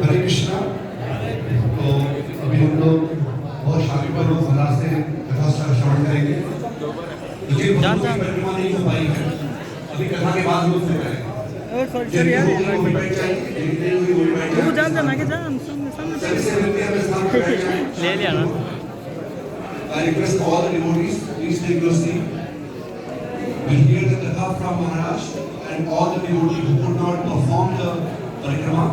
हरे कृष्णा। तो अभी हम लोग बहुत शांतिपूर्ण अंदाज से कथा श्रवण करेंगे। मुझे परिक्रमा नहीं हो पाई है, अभी कथा के बाद लोग फिर करेंगे। ले लिया ना। I request all the devotees, please take your seat. We hear the katha from Maharaj, and all the devotees who could not perform the parikrama,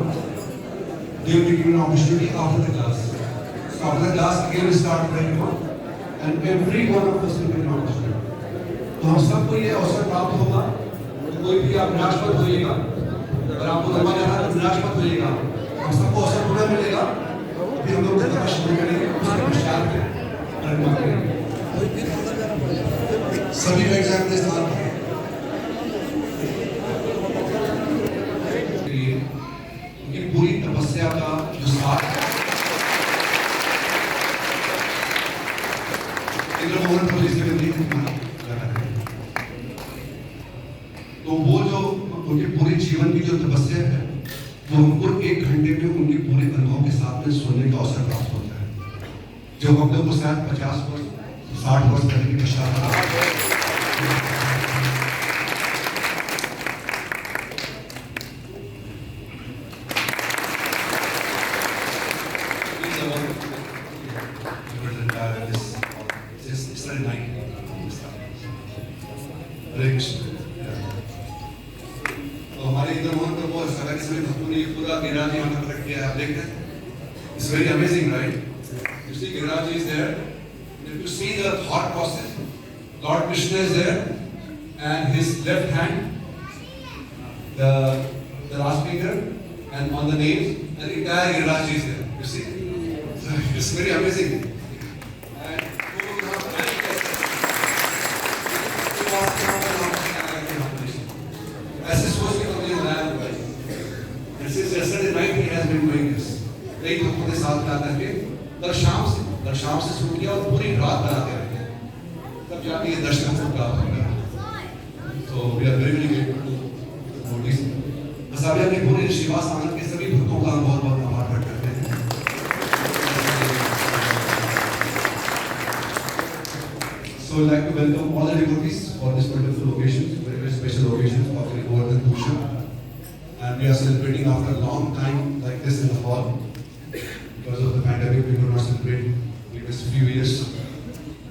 they will be given an opportunity after the class. So after the class, again we start parikrama, and every one of us will be given an opportunity. तो हम सबको ये अवसर प्राप्त होगा। तो कोई भी आप निराश मत होइएगा, अगर आपको दरबार जाना है तो निराश मत होइएगा। हम सबको अवसर पुनः मिलेगा। अभी हम लोग कथा शुरू करेंगे, उसके पश्चात परिक्रमा करेंगे। सभी बैठ जाए अपने स्थान पर। उनकी पूरी तपस्या का जो साथ इंद्रमोहन प्रभु जी से तो वो जो उनके पूरे जीवन की जो तपस्या है वो उनको 1 घंटे में उनके पूरे अनुभव के साथ में सुनने का अवसर प्राप्त होता है, जो हम लोग को शायद 50 वर्ष 60 वर्ष करने की पश्चात। तो हमारे इंद्रमोहन प्रभु और सभी भक्तों ने पूरा गिरिराज यहाँ पर रख दिया है, आप देखते हैं। It's very amazing, right? You see Giriraj is there. If you see the thought process, Lord Krishna is there, and his left hand, the last finger, and on the nails, and the entire Giriraj is there. You see, so it's very amazing. And ऐसे सोच के हमने बनाया हुआ है। And since yesterday night he has been doing this. कई भक्तों के साथ मिला करके कल शाम से शुरू किया और पूरी रात बनाते रहे, तब जाके ये दर्शन को प्राप्त होगा। तो we are very grateful to devotees. बस अभी अपने पूरे श्रीवास आनंद के सभी भक्तों का बहुत बहुत आभार व्यक्त करते हैं। So I'd like to welcome all the devotees for this wonderful occasion, very very special occasion of the Govardhan Puja, and we are celebrating after a long time like this in the hall. Because of the pandemic, we could not celebrate previous few years.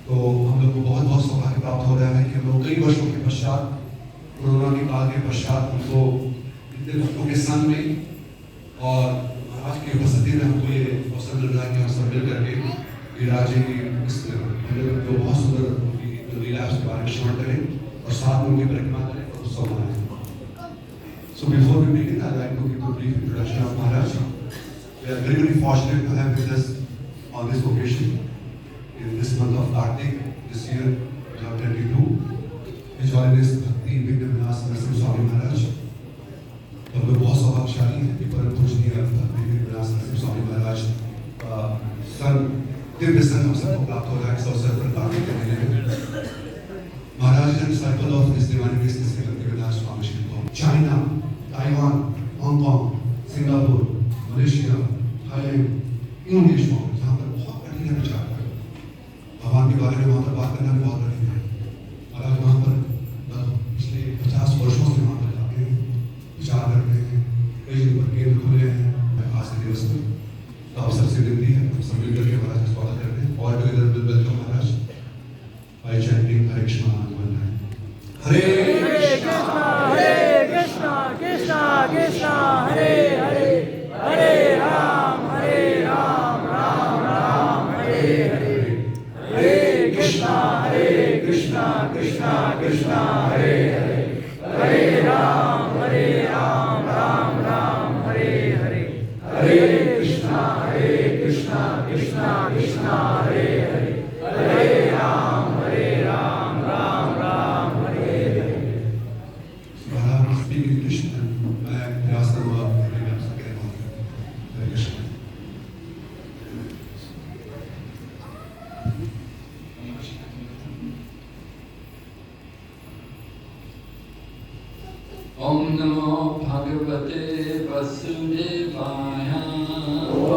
तो हम लोग को बहुत बहुत सौभाग्य प्राप्त हो रहा है कि हम लोग कई वर्षों के पश्चात, कोरोना के काल के पश्चात, हमको इतने भक्तों के संग में और महाराज की उपस्थिति में हमको ये अवसर मिल रहा है कि हम सब मिल करके गिरिराज जी की इस जो बहुत सुंदर उनकी जो लीला है उसके बारे में श्रवण करें और साथ में उनकी परिक्रमा करें और उत्सव मनाएं। So before we begin, I'd like to give a brief introduction of Maharaj. We are very very fortunate to have with us on this occasion in this month of Kartik this year 2022 His Holiness Bhakti Vigna Vinas Narasimha Swami Maharaj। हम लोग बहुत सौभाग्यशाली हैं कि परम पूजनीय भक्ति विघ्न विनाश नरसिम्हा स्वामी महाराज का दिव्य सन हम सबको प्राप्त हो रहा है इस अवसर पर कार्तिक के महीने में। Maharaj and circle of this divine grace Shri Bhakti Vinash Swami Shri को China, Taiwan, Hong Kong, Singapore, Malaysia, Thailand, इन देशों में जहाँ पर बहुत कठिन है speak English and I ask them maybe I'm second on Hare Krishna. Om Namo Bhagavate Vasudevaya. Om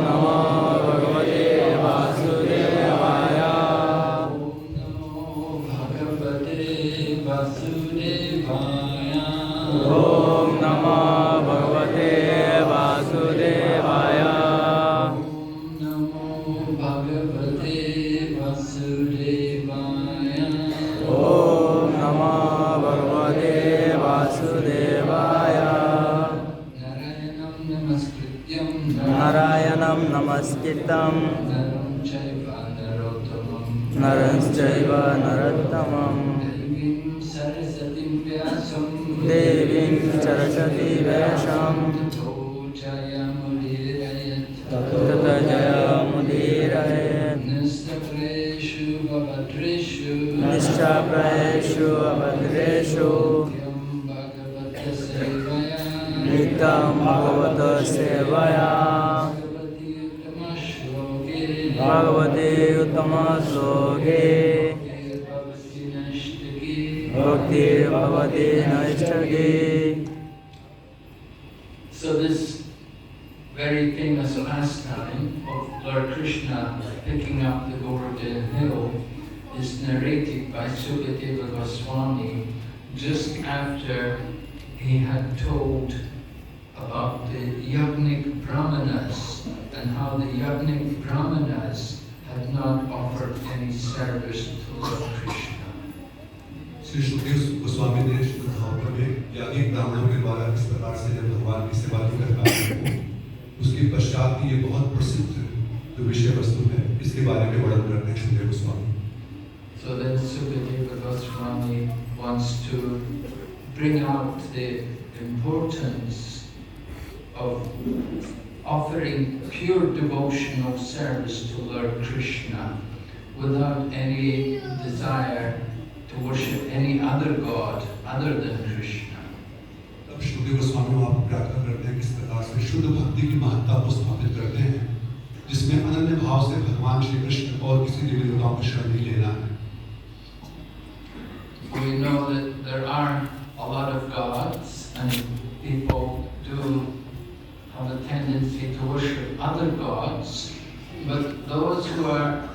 Namo Bhagavate Vasudevaya. Om Namo Bhagavate Vasudevaya. Om Namo Bhagavate Vasudevaya. Om Namo Bhagavate Vasudevaya. Om Namo Bhagavate Vasudevaya. Narayanam Namaskrityam Narayanam Namaskritam Naram Chaiva Narottamam Naram Chaiva Narottamam Devim Sarasatim Vyasam Devim Saraswati Vyasam Tato Jayamudirayat Tata Jayamudirayat Nistapreshu Vavadreshu Nishtapraeshu Abhadreshu Nityam Bhagavata Sevaya Nityam Bhagavata Sevaya Bhagavati Uttama Shloke Bhagavati Uttama Shloke Bhakti Bhagavati Naishtaki. So this very famous pastime of Lord Krishna picking up the Govardhan hill is narrated by Sukadeva Goswami just after he had told about the yajnik brahmanas and how the yajnik brahmanas had not offered any service to Lord Krishna. Shri Sukhdev Goswami ने श्रीमद् भागवत में याज्ञिक ब्राह्मणों के द्वारा किस प्रकार से जब भगवान की सेवा की कर पाए उसके पश्चात की ये बहुत प्रसिद्ध जो विषय वस्तु है इसके बारे में वर्णन करते हैं Sukhdev Goswami. So then Sukadeva Goswami wants to bring out the importance of offering pure devotional service to Lord Krishna without any desire to worship any other god other than Krishna. तब सुखदेव गोस्वामी वहाँ पर व्याख्या करते हैं किस प्रकार से शुद्ध भक्ति की महत्ता को स्थापित करते हैं जिसमें अनन्य भाव से भगवान श्री कृष्ण और किसी देवी देवताओं की शरण नहीं लेना है. We know that there are a lot of gods and people do have a tendency to worship other gods, but those who are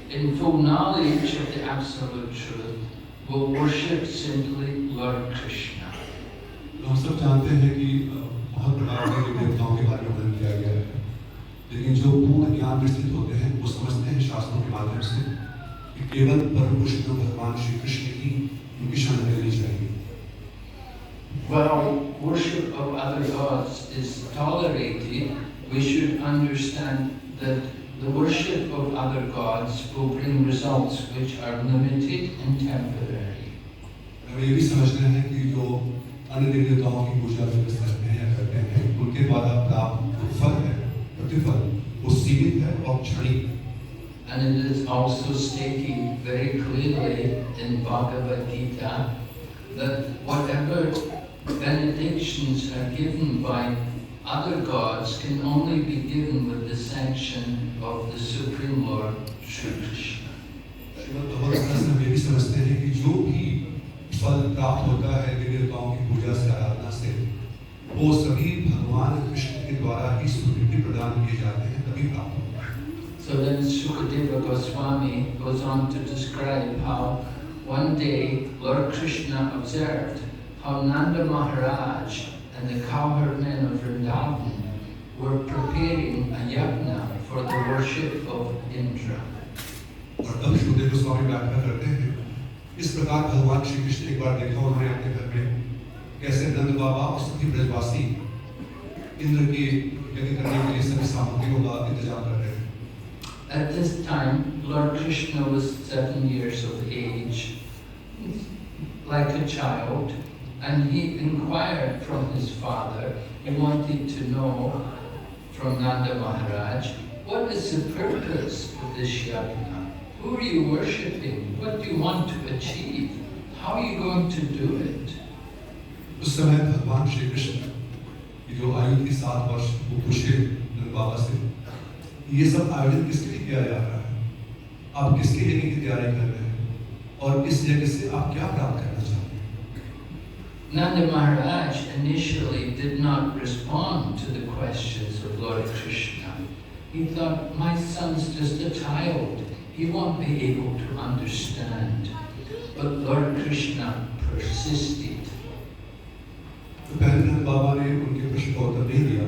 in full knowledge of the absolute truth will worship simply Lord Krishna. तो हम सब जानते हैं कि बहुत प्रकार के देवी देवताओं के बारे में वर्णन किया गया है लेकिन जो पूर्ण ज्ञान विस्तृत होते हैं वो समझते हैं शास्त्रों के माध्यम से कि केवल परम पुरुष भगवान श्री कृष्ण की उनकी शरण लेनी चाहिए. While worship of other gods is tolerated, we should understand that the worship of other gods will bring results which are limited and temporary. हमें ये भी समझना है कि जो अन्य देवी देवताओं की पूजा करते हैं या करते हैं उनके द्वारा प्राप्त फल है प्रतिफल वो सीमित है और क्षणिक. And it is also stated very clearly in Bhagavad Gita that whatever benedictions are given by other gods can only be given with the sanction of the Supreme Lord Shri Krishna. Shrimad Bhagavad Gita से हम ये भी समझते हैं कि जो भी फल प्राप्त होता है देवी देवताओं की पूजा से आराधना से वो सभी भगवान कृष्ण के द्वारा ही स्वीकृति प्रदान किए जाते हैं तभी प्राप्त होता है. So then Sukadeva Goswami goes on to describe how one day Lord Krishna observed how Nanda Maharaj and the cowherd men of Vrindavan were preparing a yajna for the worship of Indra. और तब सुखदेव गोस्वामी व्याख्या करते हैं इस प्रकार भगवान श्री कृष्ण एक बार देखा उन्होंने अपने घर में कैसे नंद बाबा और सभी ब्रजवासी इंद्र की यज्ञ करने के लिए सभी सामग्रियों का इंतजाम कर रहे हैं. At this time, Lord Krishna was 7 years of age, like a child, and he inquired from his father. He wanted to know from Nanda Maharaj, what is the purpose of this yajna? Who are you worshipping? What do you want to achieve? How are you going to do it? उस समय भगवान श्री कृष्ण की जो आयु थी 7 वर्ष, वो पूछे नंद बाबा से, ये सब आयोजन किसके लिए किया जा रहा है? आप किसके लिए की तैयारी कर रहे हैं और इस जगह से आप क्या प्राप्त करना चाहते हैं? Nanda Maharaj initially did not respond to the questions of Lord Krishna. He thought, my son's just a child. He won't be able to understand. But Lord Krishna persisted. तो पहले नंद बाबा ने उनके प्रश्न का उत्तर नहीं दिया।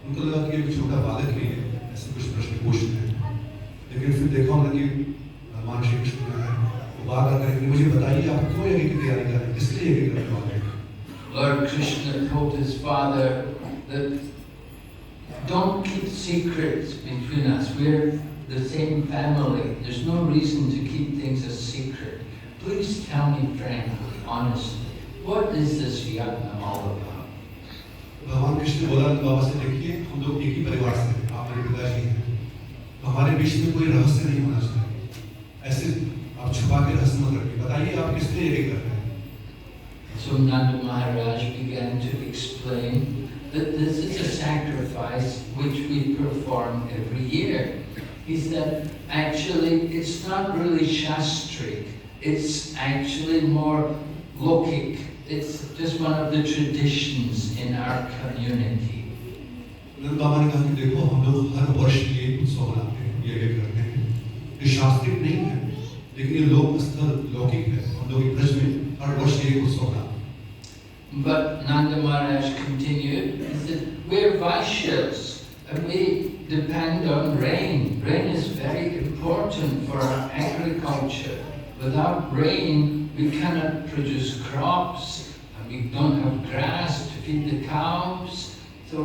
उनको लगा कि एक छोटा बालक ही है, ऐसे कुछ प्रश्न पूछते हैं। लेकिन फिर देखा उन्होंने कि भगवान श्री कृष्ण जो है वो बार-बार करेंगे, मुझे बताइए आप क्यों यज्ञ की तैयारी कर रहे हैं, किस लिए यज्ञ करने वाले हैं? Lord Krishna told his father that don't keep secrets between us. We're the same family. There's no reason to keep things a secret. Please tell me frankly, honestly, what is this yajna all about? भगवान कृष्ण बोला बाबा से, देखिए हम लोग एक ही परिवार से हैं, आप मेरे पिताजी हैं, तो हमारे बीच में कोई रहस्य नहीं होना चाहिए। ऐसे आप छुपा के रहस्य मत रखिए, बताइए आप किस लिए ये कर रहे हैं? So Nanda Maharaj began to explain that this is a sacrifice which we perform every year. He said, actually, it's not really shastric. It's actually more lokic. It's just one of the traditions in our community. नंद बाबा ने कहा कि देखो हम लोग हर वर्ष ये उत्सव मनाते हैं, ये करते हैं। ये शास्त्रिक नहीं है, लेकिन ये लोक स्तर लौकिक है। हम लोग ब्रज में हर वर्ष ये उत्सव मनाते हैं। But Nanda Maharaj continued. He said, "We're Vaishyas, and we depend on rain. Rain is very important for our agriculture. Without rain, we cannot produce crops, and we don't have grass to feed the cows. So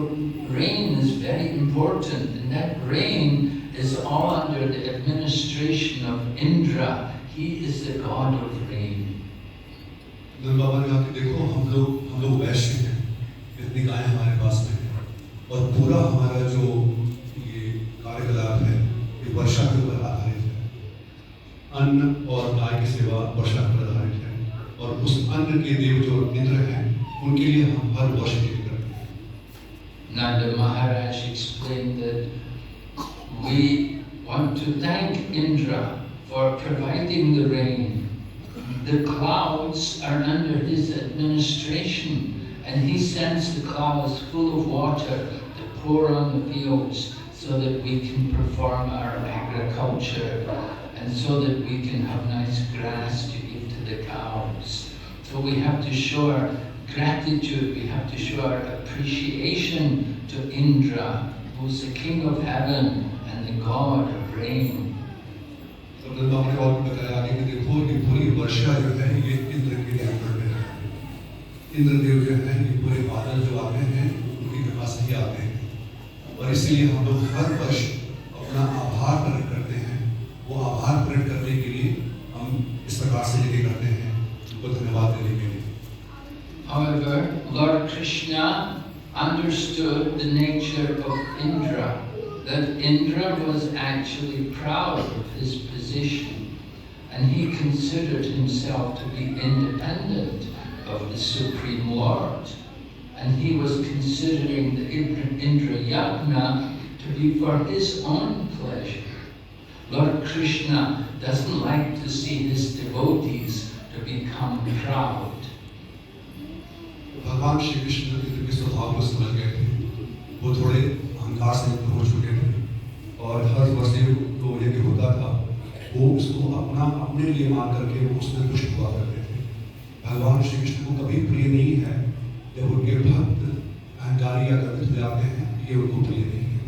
rain is very important, and that rain is all under the administration of Indra. He is the god of rain." नंद बाबा ने कहा कि देखो हम लोग वैश्य हैं, इतनी गायें हमारे पास में हैं, और पूरा हमारा जो ये कार्यकलाप है ये वर्षा के ऊपर आधारित है। अन्न और गाय की सेवा वर्षा पर आधारित है, और उस अन्न के देव जो इंद्र हैं उनके लिए हम हर वर्ष यज्ञ करते हैं। Nanda Maharaj explained that we want to thank Indra for providing the rain. The clouds are under his administration, and he sends the clouds full of water to pour on the fields so that we can perform our agriculture and so that we can have nice grass to give to the cows. So we have to show our gratitude, we have to show our appreciation to Indra, who's the king of heaven and the god of rain. नंद बाबा ने और भी बताया आगे कि देखो ये पूरी वर्षा जो है ये इंद्र के नियंत्रण में है। इंद्रदेव जो है ये पूरे बादल जो आते हैं उनकी कृपा से ही आते हैं, और इसलिए हम लोग हर वर्ष अपना आभार प्रकट करते हैं। वो आभार प्रकट करने के लिए हम इस प्रकार से यज्ञ करते हैं, उनको धन्यवाद देने के लिए। However, Lord Krishna understood the nature of Indra, that Indra was actually proud of his position, and he considered himself to be independent of the Supreme Lord, and he was considering the Indra Yajna to be for his own pleasure. Lord Krishna doesn't like to see his devotees to become proud. भगवान श्री कृष्ण इंद्र के स्वभाव को समझ गए थे, वो थोड़े अहंकार से मुक्त हो चुके थे, और हर वर्ष जो यज्ञ होता था वो उसको अपने लिए मान करके वो उसमें तुष्ट हुआ करते थे। भगवान श्री कृष्ण को कभी प्रिय नहीं है जब उनके भक्त अहंकारी या गर्वित हो जाते हैं, ये उनको प्रिय नहीं है।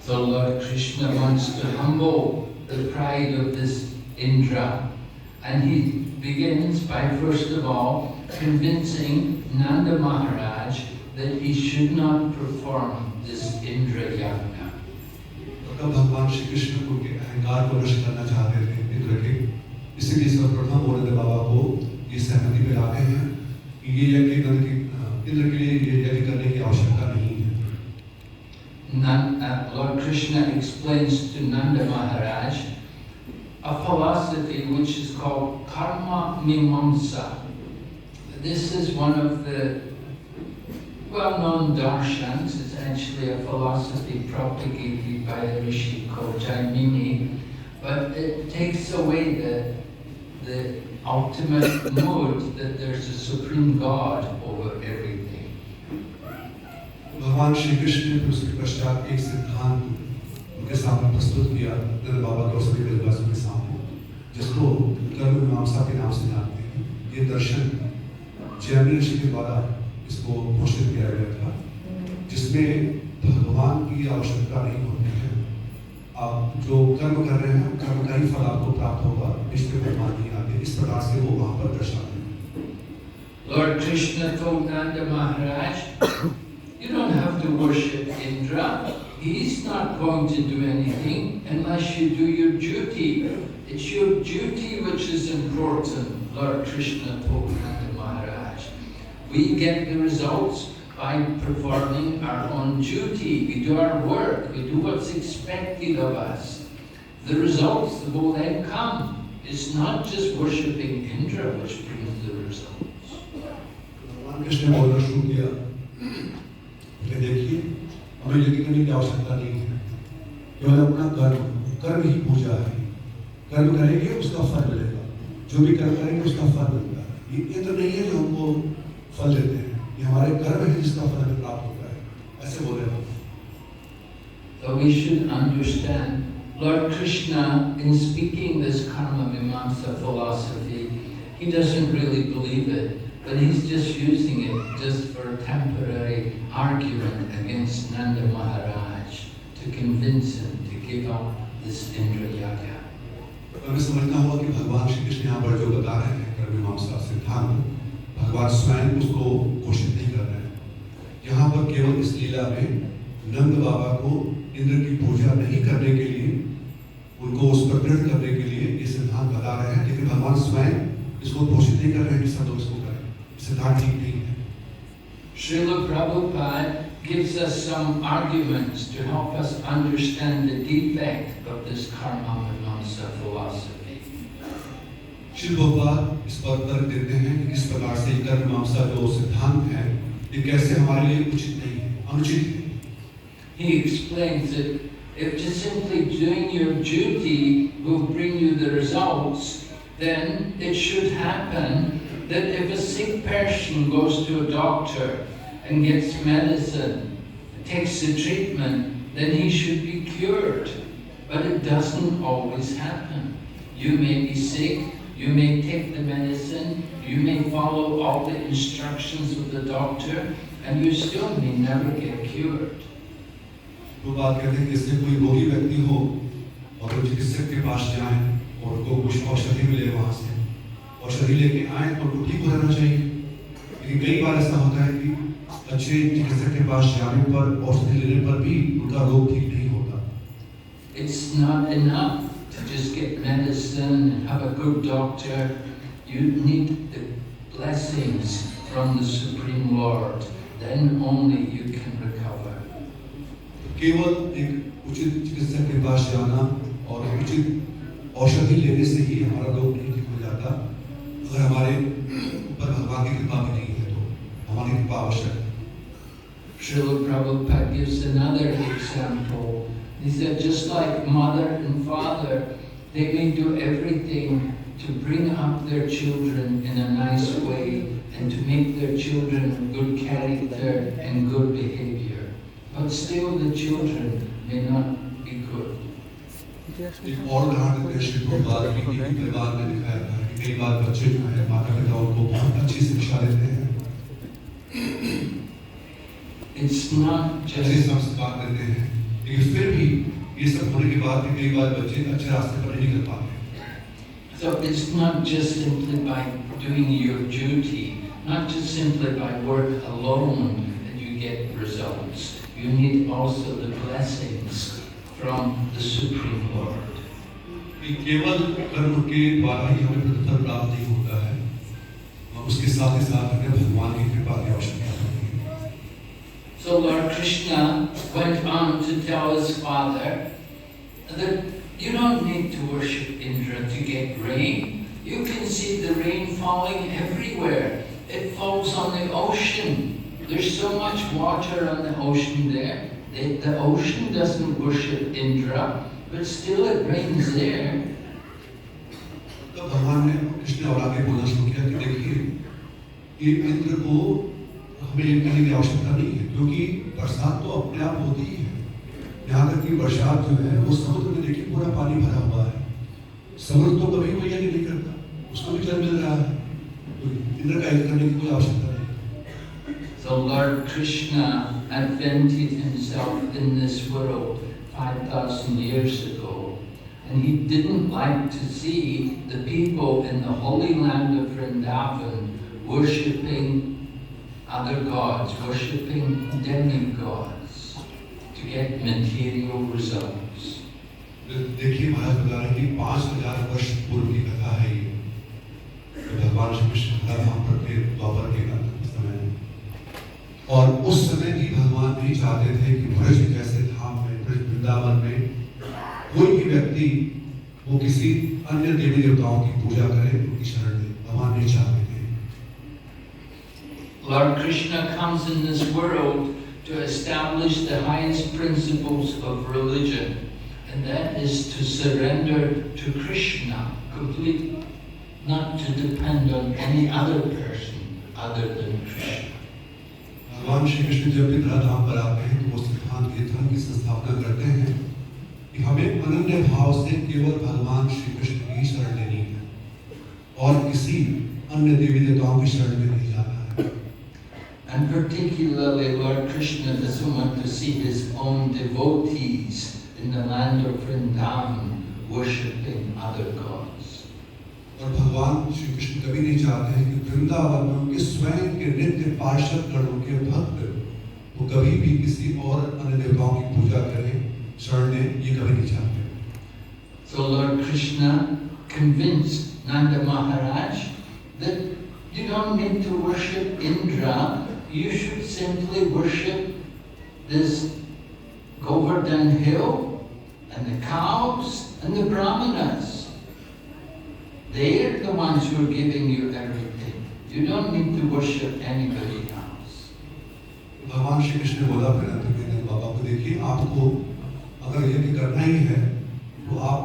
So Lord Krishna wants to humble the pride of this Indra, and he begins by first of all convincing Nanda Maharaj that he should not perform this Indra Yajna. तब भगवान श्री कृष्ण उनके अहंकार को नष्ट करना चाहते थे इंद्र के, इसलिए सर्वप्रथम वो नंद बाबा को ये सहमति पे लाते हैं कि ये यज्ञ इंद्र के लिए ये यज्ञ करने की आवश्यकता नहीं है। Lord Krishna explains to Nanda Maharaj a philosophy which is called karma mimamsa. this is one of the well-known darshans. It's actually a philosophy propagated by a rishi called Jaimini, but it takes away the ultimate mood that there's a supreme God over everything. भगवान श्री कृष्ण ने उसके पश्चात एक सिद्धांत उनके सामने प्रस्तुत किया नंद बाबा के और सभी ब्रजवासियों के सामने, जिसको कर्म मीमांसा के नाम से जानते हैं। ये दर्शन जैमिनी ऋषि के द्वारा इसको घोषित किया गया था, जिसमें भगवान की आवश्यकता नहीं होती है। आप जो कर्म कर रहे हैं, कर्म का ही फल आपको प्राप्त होगा, इसमें भगवान नहीं आते। इस प्रकार से वो वहाँ पर दर्शाते हैं। Lord Krishna told Nanda Maharaj, you don't have to worship Indra. He's not going to do anything unless you do your duty. It's your duty which is important, Lord Krishna told Nanda Maharaj. We get the results by performing our own duty. We do our work. We do what's expected of us. The results will then come. It's not just worshipping Indra which brings the results. भगवान कृष्ण ने बोलना शुरू किया कि देखिए, हमें यज्ञ करने की आवश्यकता नहीं है, केवल अपना कर्म ही पूजा है। कर्म करेंगे उसका फल मिलेगा, जो भी कर्म करेंगे उसका फल मिलता है। ये तो नहीं है जो हमको फल देते हैं, ये हमारे कर्म है जिसका फल हमें प्राप्त होता है, ऐसे बोल रहे हैं। So we should understand, Lord Krishna, in speaking this karma mimamsa philosophy, he doesn't really believe it, but he's just using it just for a temporary argument against Nanda Maharaj to convince him to give up this Indra Yagya. हमें समझना होगा कि भगवान श्री कृष्ण यहाँ पर जो बता रहे हैं कर्म मीमांसा सिद्धांत, भगवान स्वयं उसको घोषित नहीं कर रहे हैं। यहाँ पर केवल इस लीला में नंद बाबा को इंद्र की पूजा नहीं करने के लिए, उनको उस पर दृढ़ करने के लिए ये सिद्धांत बता रहे हैं, लेकिन भगवान स्वयं इसको घोषित नहीं कर रहे हैं कि सब लोग इसको करें। सिद्धांत ठीक नहीं है। Srila Prabhupada gives us some arguments to help us understand the defect of this karma mimamsa philosophy. Srila Prabhupada इस पर तर्क देते हैं कि किस प्रकार से कर्म मीमांसा जो सिद्धांत है, ये कैसे हमारे लिए उचित नहीं है, अनुचित है। He explains that if just simply doing your duty will bring you the results, then it should happen that if a sick person goes to a doctor and gets medicine, takes the treatment, then he should be cured. But it doesn't always happen. You may be sick, you may take the medicine, you may follow all the instructions of the doctor, and you still may never get cured. तो बात कहते हैं कि इससे कोई रोगी व्यक्ति हो और वो चिकित्सक के पास जाए और उनको कुछ औषधि मिले, वहाँ से औषधि लेके आए तो उनको ठीक हो जाना चाहिए। लेकिन कई बार ऐसा होता है कि अच्छे चिकित्सक के पास जाने पर, औषधि लेने पर भी उनका रोग ठीक नहीं होता। It's not enough to just get medicine and have a good doctor. You need the blessings from the Supreme Lord. Then only you can recover. केवल एक उचित चिकित्सक के पास जाना और उचित औषधि लेने से ही हमारा रोग नहीं ठीक हो जाता। अगर हमारे ऊपर भगवान की कृपा भी नहीं है तो हमारी कृपा आवश्यक है। Srila Prabhupada gives another example. He said, just like mother and father, they may do everything to bring up their children in a nice way and to make their children of good character and good behavior. But still the children may not be good. एक और उदाहरण देते हैं श्री प्रभुपाद की परिवार में दिखाया था कि कई बार बच्चे जो है माता पिता उनको बहुत अच्छी शिक्षा देते हैं, It's not अच्छे just संस्कार देते हैं, लेकिन फिर भी ये सब होने के बाद भी कई बार बच्चे अच्छे रास्ते पर नहीं निकल पाते। so it's not just simply by doing your duty, not just simply by work alone that you get results. You need also the blessings from the Supreme Lord. कि केवल कर्म के द्वारा ही हमें प्रतिफल प्राप्त नहीं होता है, और उसके साथ ही साथ हमें भगवान की कृपा की आवश्यकता होती है। So Lord Krishna went on to tell his father that you don't need to worship Indra to get rain. You can see the rain falling everywhere. it falls on the ocean. There's so much water on the ocean there. The ocean doesn't worship Indra, but still it rains there. तब भगवान ने कृष्ण और आगे बोलना शुरू किया कि देखिए ये इंद्र को हमें ये कहने की आवश्यकता नहीं है, क्योंकि बरसात तो अपने आप होती ही है। यहाँ तक कि बरसात जो है वो समुद्र में देखिए पूरा पानी भरा हुआ है, समुद्र तो कभी कोई ये नहीं करता, उसको भी जल मिल रहा है, तो इंद्र का ये करने की कोई आवश्यकता नहीं। So Lord Krishna advented himself in this world 5,000 years ago, and he didn't like to see the people in the holy land of Vrindavan worshipping other gods, worshipping demigods to get material results. देखिए महाराज बता रहे हैं कि 5000 वर्ष पूर्व की कथा है ये, तो भगवान श्री कृष्ण धाम पर थे द्वापर के समय में, और उस समय भी भगवान नहीं चाहते थे कि ब्रज जैसे धाम में, ब्रज वृंदावन में कोई भी व्यक्ति वो किसी अन्य देवी देवताओं की पूजा करे, उनकी शरण ले, भगवान नहीं चाहते थे। Lord Krishna comes in this world to establish the highest principles of religion, and that is to surrender to Krishna completely, not to depend on any other person other than Krishna. भगवान श्री कृष्ण जब भी धराधाम पर आते हैं तो वो सिद्धांत ये धर्म की संस्थापना करते हैं कि हमें अनन्य भाव से केवल भगवान श्री कृष्ण की ही शरण लेनी है और किसी अन्य देवी देवताओं की शरण में नहीं जाना है। And particularly Lord Krishna doesn't want to see his own devotees in the land of Vrindavan worshipping other gods. और भगवान श्री कृष्ण कभी नहीं चाहते हैं कि वृंदावन में उनके स्वयं के नित्य पार्षद गणों के भक्त वो कभी भी किसी और अन्य देवताओं की पूजा करें, शरण लें, ये कभी नहीं चाहते। So Lord Krishna convinced Nanda Maharaj that you don't need to worship Indra, you should simply worship this Govardhan hill and the cows and the brahmanas. They're the ones who are giving you everything. You don't need to worship anybody else. भगवान श्री कृष्ण ने बोला फिर अंत में बाबा को, देखिए आपको अगर यज्ञ करना ही है तो आप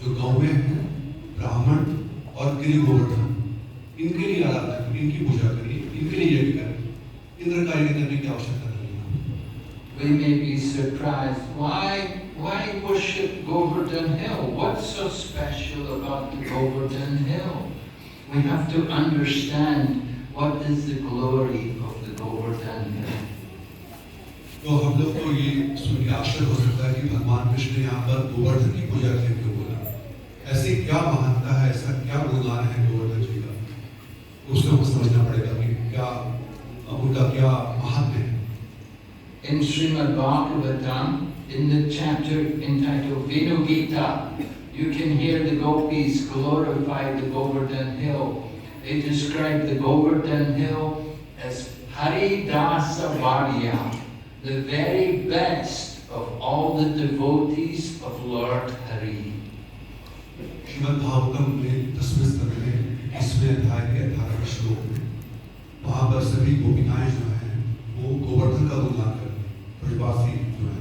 जो गौवें हैं, ब्राह्मण और गिरि गोवर्धन, इनके लिए आराधना करिए, इनकी पूजा करिए, इनके लिए यज्ञ करिए, इंद्र का यज्ञ करने की आवश्यकता नहीं है। We may be surprised. Why worship Govardhan Hill? What's so special about the Govardhan Hill? We have to understand what is the glory of the Govardhan Hill. तो हम लोग को ये सुन के आश्चर्य हो सकता है कि भगवान कृष्ण यहाँ पर गोवर्धन की पूजा के लिए क्यों बोला? ऐसी क्या महानता है, ऐसा क्या गुणगान है गोवर्धन जी का? उसको हमको समझना पड़ेगा कि क्या उनका क्या महात्म्य है। In Srimad Bhagavatam, in the chapter entitled Venu Gita, you can hear the gopis glorify the Govardhan Hill. They describe the Govardhan Hill as Haridasa Varya, the very best of all the devotees of Lord Hari. Shrimad Bhagavatam में 10वें स्कंद में 20वें अध्याय के 18वें श्लोक में वहाँ पर सभी गोपिकाएं जो हैं वो गोवर्धन का गुणगान करते हैं। ब्रजवासी जो है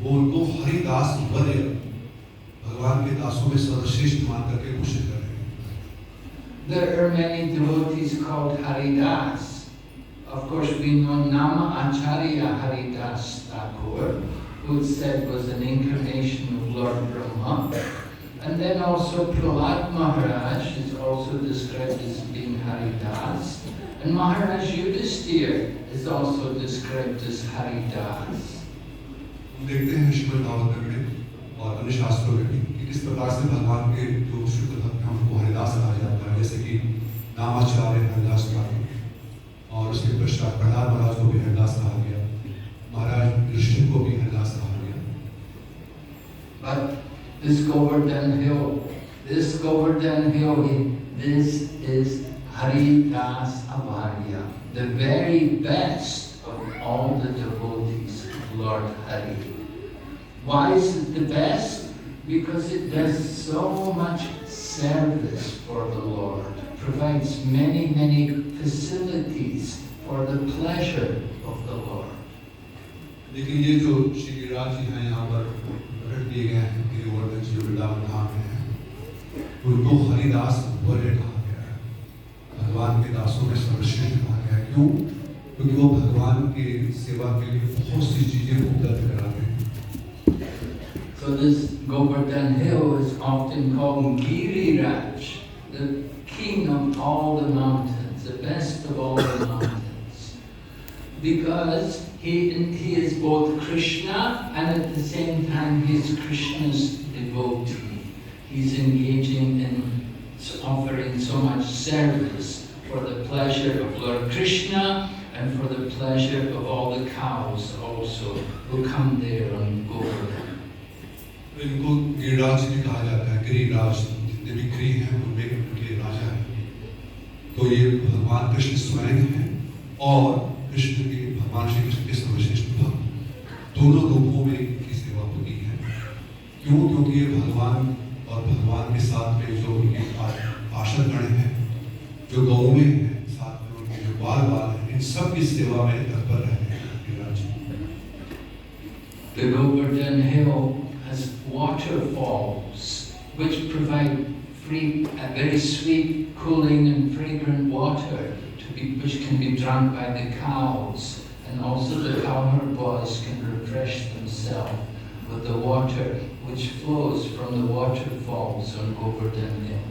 वो उनको हरिदास वर्य, भगवान के दासों में सर्वश्रेष्ठ मान करके घोषित कर रहे हैं। There are many devotees called Haridas. Of course, we know Nama Acharya Haridas Thakur, who it's said was an incarnation of Lord Brahma. And then also Prahlad Maharaj is also described as being Haridas. And Maharaj Yudhisthira is also described as Haridas. हम देखते हैं श्रीमद् भागवतम में और अन्य शास्त्रों में भी कि किस प्रकार से भगवान के जो शुद्ध भक्त हैं उनको हरिदास कहा जाता है, जैसे कि नामाचार्य हरिदास कहा गया और उसके पश्चात प्रहलाद महाराज को भी हरिदास कहा गया, महाराज ऋषि को भी हरिदास कहा गया। But this Govardhan Hill, this is Haridas Avarya, the very best of all the devotees of Lord Hari. Why is it the best? Because it does so much service for the Lord. provides many facilities for the pleasure of the Lord. लेकिन ये जो श्री गिरिराज जी हैं यहाँ पर प्रकट किए गए हैं गिरिवर्धन जी जो वृंदावन धाम में हैं, उनको हरिदास बोले कहा गया है, भगवान के दासों में सर्वश्रेष्ठ कहा गया है। क्यों? क्योंकि वो भगवान की सेवा के लिए बहुत सी चीजें उपलब्ध कराते हैं। So this Govardhan hill is often called Giriraj, the king of all the mountains, the best of all the mountains, because he is both Krishna and at the same time he is Krishna's devotee. He's engaging in offering so much service for the pleasure of Lord Krishna and for the pleasure of all the cows also who come there on Govardhan. इनको गिरिराज भी कहा जाता है, गिरिराज, जितने भी गिरि हैं उनमें उनके राजा हैं। तो ये भगवान कृष्ण स्वयं हैं और कृष्ण के भगवान श्री कृष्ण के सर्वश्रेष्ठ भक्त दोनों रूपों में इनकी सेवा होती है। क्यों? क्योंकि ये भगवान और भगवान के साथ में जो उनके पार्षदगण हैं, जो गौएं हैं, साथ में उनके जो बाल हैं, इन सब की सेवा में तत्पर रहते हैं Giriraj ji. The Govardhan hill has waterfalls which provide free, very sweet, cooling and fragrant water which can be drunk by the cows, and also the cowherd boys can refresh themselves with the water which flows from the waterfalls on Govardhan hill.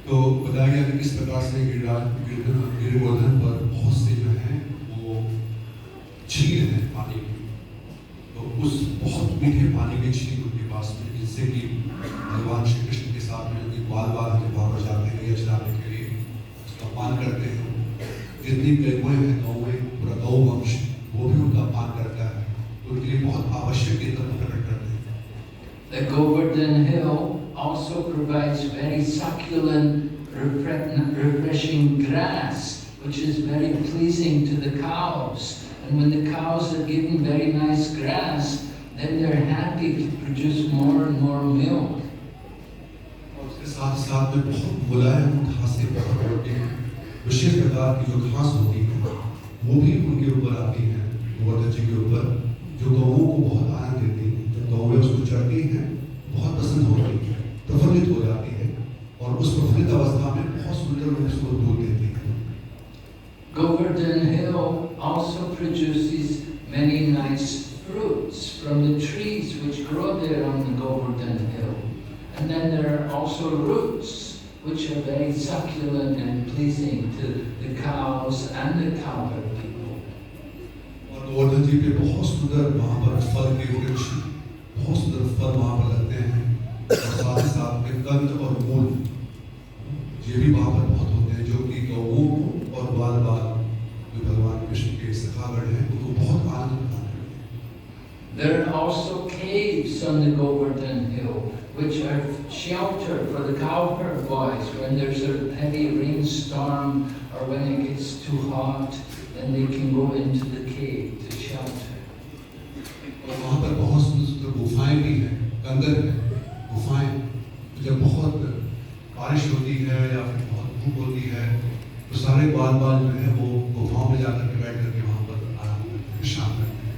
तो बताया गया कि किस प्रकार से गिरिवर्धन पर बहुत से जो हैं वो झील हैं पानी की, तो उस बहुत मीठे पानी की झील उनके पास में, जिससे कि भगवान श्री कृष्ण के साथ में उनके बाल जब वहाँ पर जाते हैं या चलाने के लिए उसका पान करते हैं। जितनी गौएं हैं, गौएं पूरा गौ वंश वो भी उनका पान करता है, उनके लिए बहुत आवश्यक ये तत्व प्रकट करते हैं। The Govardhan hill also provides very succulent, refreshing grass, which is very pleasing to the cows. And when the cows are given very nice grass, then they're happy to produce more and more milk. और उसके साथ साथ में बहुत मुलायम घासें, बहुत विशेष प्रकार की जो घास होती है, वो भी उनके ऊपर आती है, गोवर्धन जी के ऊपर, जो गौओं को बहुत आनंद देती है। जब गौएं उसको चढ़ती हैं, बहुत पसंद होती है, प्रफुल्लित हो जाती है, और उस प्रफुल्लित अवस्था में बहुत सुंदर रूप से उसको दूध देती है। Govardhan hill also produces many nice fruits from the trees which grow there on the Govardhan hill. And then there are also roots which are very succulent and pleasing to the cows and the cowherd people. और गोवर्धन जी पे बहुत सुंदर वहाँ पर फल के वृक्ष, बहुत सुंदर फल वहाँ पर लगते हैं, और साथ ही साथ में कंद और मूल ये भी वहाँ पर बहुत होते हैं, जो कि गौओं को और बाल जो भगवान कृष्ण के सखागण हैं उनको बहुत आनंद प्रदान करते हैं। There are also caves on the Govardhan hill which are shelter for the cowherd boys when there's a heavy rainstorm or when it gets too hot, then they can go into the cave to shelter. और वहाँ पर बहुत सुंदर गुफाएं भी हैं, कंदर हैं, गुफाएं, जब बहुत बारिश होती है या फिर बहुत धूप होती है, तो सारे बाल जो है वो गुफाओं में जाकर के बैठ करके वहाँ पर आराम करते हैं, विश्राम करते हैं।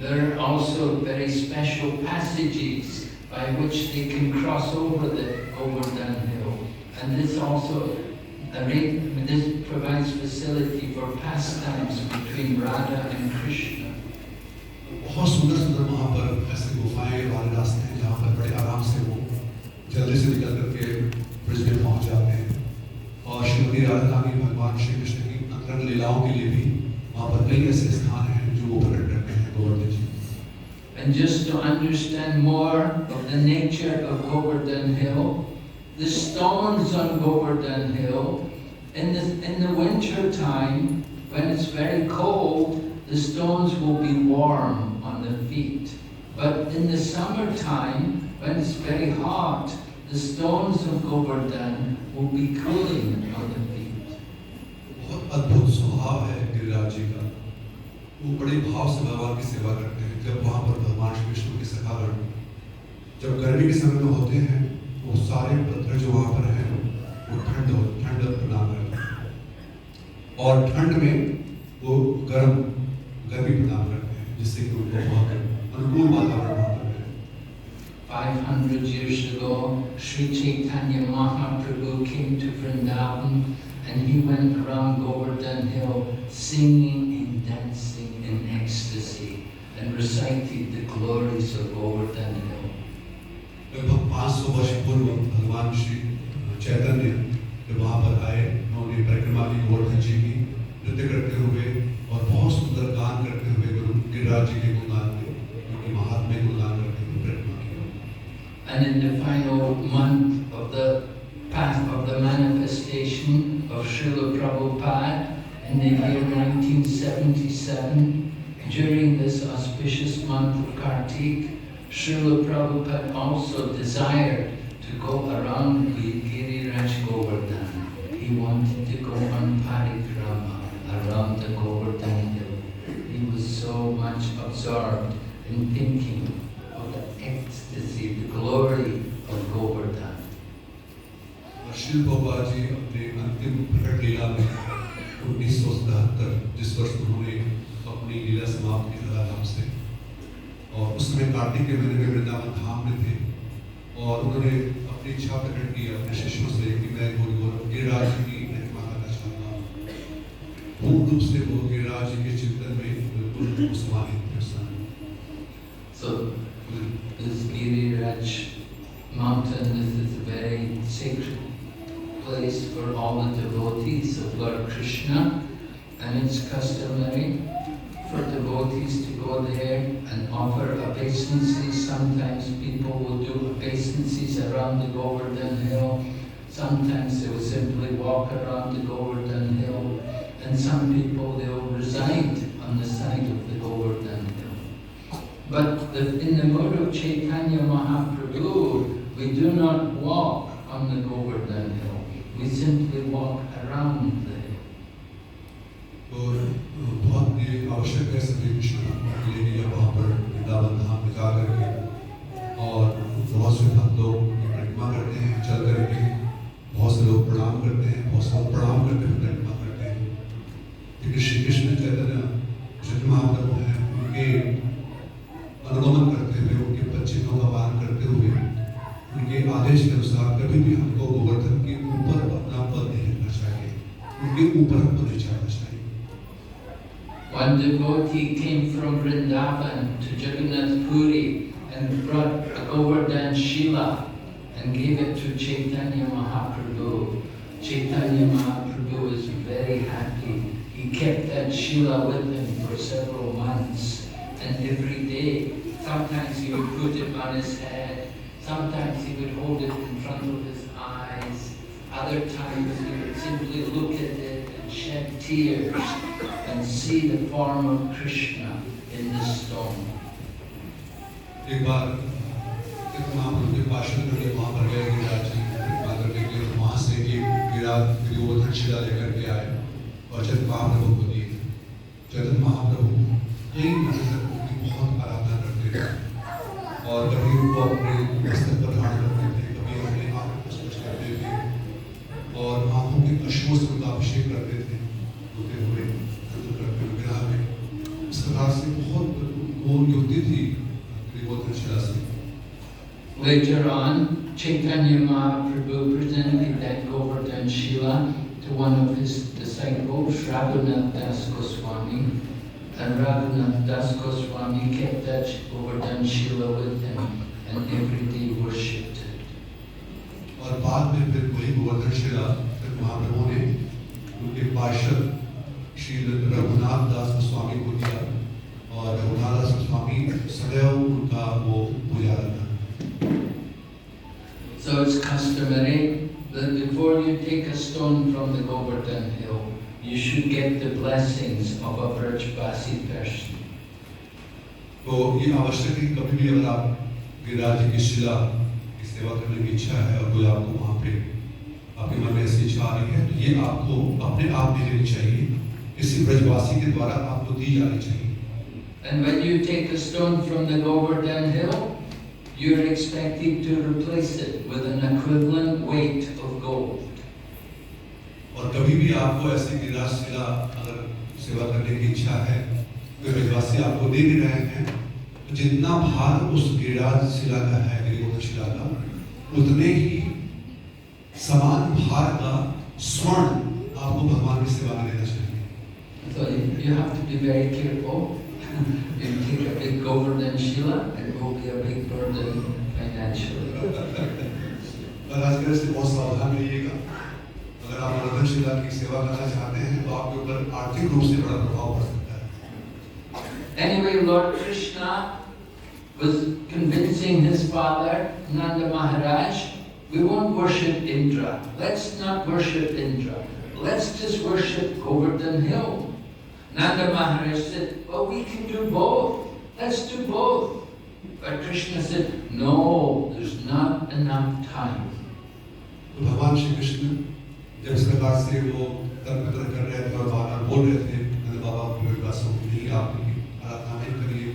There are also very special passages by which they can cross over the Govardhan hill, and this provides facility for pastimes between Radha and Krishna. बहुत सुंदर वहाँ पर ऐसे गुफाएं वाले रास्ते हैं जहाँ पर बड़े आराम से वो जल्दी से निकल करके ब्रिज में पहुँच जाते हैं, और श्रीमती राधा रानी भगवान श्री कृष्ण की अंतरंग लीलाओं के लिए भी वहाँ पर कई ऐसे स्थान हैं जो वो प्रकट करते हैं गोवर्धन जी। And just to understand more of the nature of Govardhan hill, the stones on Govardhan hill, in the winter time, when it's very cold, the stones will be warm on the feet. But in the summertime, when it's very hot, the stones of Govardhan will be cooling on the feet. बहुत अद्भुत स्वभाव है गिरिराज जी का, वो बड़े भाव से भगवान की सेवा करते हैं। जब वहाँ पर भगवान श्री कृष्ण के सखागण जब गर्मी के समय में होते हैं, वो सारे पत्थर जो वहाँ पर हैं वो ठंड प्रदान करता है और ठंड में वो गर्मी प्रदान करते हैं जिससे कि उनको बहुत अनुकूल वातावरण होता है। 500 years ago, Sri Chaitanya Mahaprabhu came to Vrindavan and he went around Govardhan Hill singing and dancing in ecstasy and recited the glories of Govardhan Hill. लगभग 500 वर्ष पूर्व भगवान श्री चैतन्य जब वहाँ पर आए, उन्होंने परिक्रमा की गोवर्धन जी की नृत्य करते हुए और बहुत सुंदर गान करते हुए गुरु गिरिराज जी के गुणगान के उनकी महात्म्य गुणगान करते हुए परिक्रमा किया। And in the final month of the path of the manifestation of Srila Prabhupada in the year 1977, during this auspicious month of Kartik, Srila Prabhupada also desired to go around Giriraj Govardhan. He wanted to go on parikrama around the Govardhan hill. He was so much absorbed in thinking of the ecstasy, the glory of Govardhan. Srila Prabhupada ji अपने अंतिम प्रकट लीला में 1977 जिस वर्ष उन्होंने अपनी लीला समाप्त की धाम से, और उस समय कार्तिक के महीने में वृंदावन धाम में थे और उन्होंने अपनी इच्छा प्रकट की अपने शिष्यों से कि मैं गिरिराज जी की महिमा करना चाहता हूँ। पूर्ण रूप से वो गिरिराज जी के चिंतन में बिल्कुल समाहित थे उस समय। So this Giriraj mountain, this is a very sacred place for all the devotees of Lord Krishna, and it's customary for devotees to go there and offer obeisances. Sometimes people will do obeisances around the Govardhan hill. Sometimes they will simply walk around the Govardhan hill, and some people they will reside on the side of the Govardhan hill. But in the mode of Chaitanya Mahaprabhu, we do not walk on the Govardhan hill. We simply walk around the hill. और बहुत ये आवश्यक है सभी कृष्ण के लिए कि वहाँ पर वृंदावन धाम में जा करके और बहुत से भक्त लोग परिक्रमा करते हैं चल करके, बहुत से लोग प्रणाम करते हैं, बहुत से लोग प्रणाम करते हुए परिक्रमा करते हैं। लेकिन श्री कृष्ण चैतन्य महाप्रभु हैं, उनके अनुगमन करते हुए, उनके पच्चीनों का पालन करते हुए, उनके आदेश के अनुसार कभी भी हमको गोवर्धन के ऊपर अपना पद नहीं रखना चाहिए, उनके ऊपर हमको नहीं चढ़ना चाहिए। One devotee came from Vrindavan to Jagannath Puri and brought a Govardhan Shila and gave it to Chaitanya Mahaprabhu. Chaitanya Mahaprabhu was very happy. He kept that Shila with him for several months, and every day, sometimes he would put it on his head, sometimes he would hold it in front of his eyes, other times he would simply look at it and shed tears and see the form of Krishna in the stone. एक बार महाप्रभु के पार्षद लोग वहाँ पर गए गिरिराज जी कृपा करने के लिए, वहाँ से एक गोवर्धन शिला लेकर के आए और चैतन्य महाप्रभु को दिए। चैतन्य महाप्रभु कई महीने तक उनकी बहुत आराधना करते थे और कभी उनको अपने मस्तक पर धारण करते थे, कभी अपने आँखों को स्पर्श करते थे और आँखों के अश्रुओं से उनका अभिषेक करते थे, होते हुए करते हुए विराह में। इस प्रकार से बहुत वो युक्ति थी गोवर्धन शिला से। Later on, Chaitanya Mahaprabhu presented that Govardhan Shila to one of his disciples, Raghunath Das Goswami, and Raghunath Das Goswami kept that Govardhan Shila with him and every day worshipped it. और बाद में फिर वही गोवर्धन शिला महाप्रभु ने उनके पार्षद श्री रघुनाथ दास गोस्वामी को दिया और रघुनाथ दास गोस्वामी सदैव उनका वो पुजारी था। So it's customary that before you take a stone from the Govardhan hill, you should get the blessings of a Brajbasi person. तो ये आवश्यक है कभी भी अगर आप गिरिराज जी की शिला की सेवा करने की इच्छा है और कोई आपको वहाँ पे आपके मन में ऐसी इच्छा आ रही है, तो ये आपको अपने आप नहीं लेनी चाहिए, किसी ब्रजवासी के द्वारा आपको दी जानी चाहिए। And when you take a stone from the Govardhan hill, you're expected to replace it with an equivalent weight of gold. और कभी भी आपको ऐसी गिरिराज शिला अगर सेवा करने की इच्छा है, कोई ब्रजवासी आपको दे भी रहे हैं, तो जितना भार उस गिरिराज शिला का है, गिरिगोवर्धन शिला का, उतने ही समान भार का स्वर्ण आपको भगवान की सेवा में देना चाहिए। So you have to be very careful. You take a big Govardhan Shila, it will be a big burden financially. पर आजकल से बहुत सावधान रहिएगा। अगर आप गोवर्धन शिला की सेवा करना चाहते हैं तो आपके ऊपर आर्थिक रूप से बड़ा प्रभाव पड़ सकता है। Anyway, Lord Krishna was convincing his father, Nanda Maharaj, we won't worship Indra. Let's not worship Indra. Let's just worship Govardhan Hill. Nanda Maharaj said, well, we can do both. Let's do both. But Krishna said, no, there's not enough time. तो भगवान श्री कृष्ण जब इस प्रकार से वो तर्क कर रहे थे और बार-बार बोल रहे थे, नंद बाबा को विश्वास हो नहीं, आप आराधना नहीं करिए,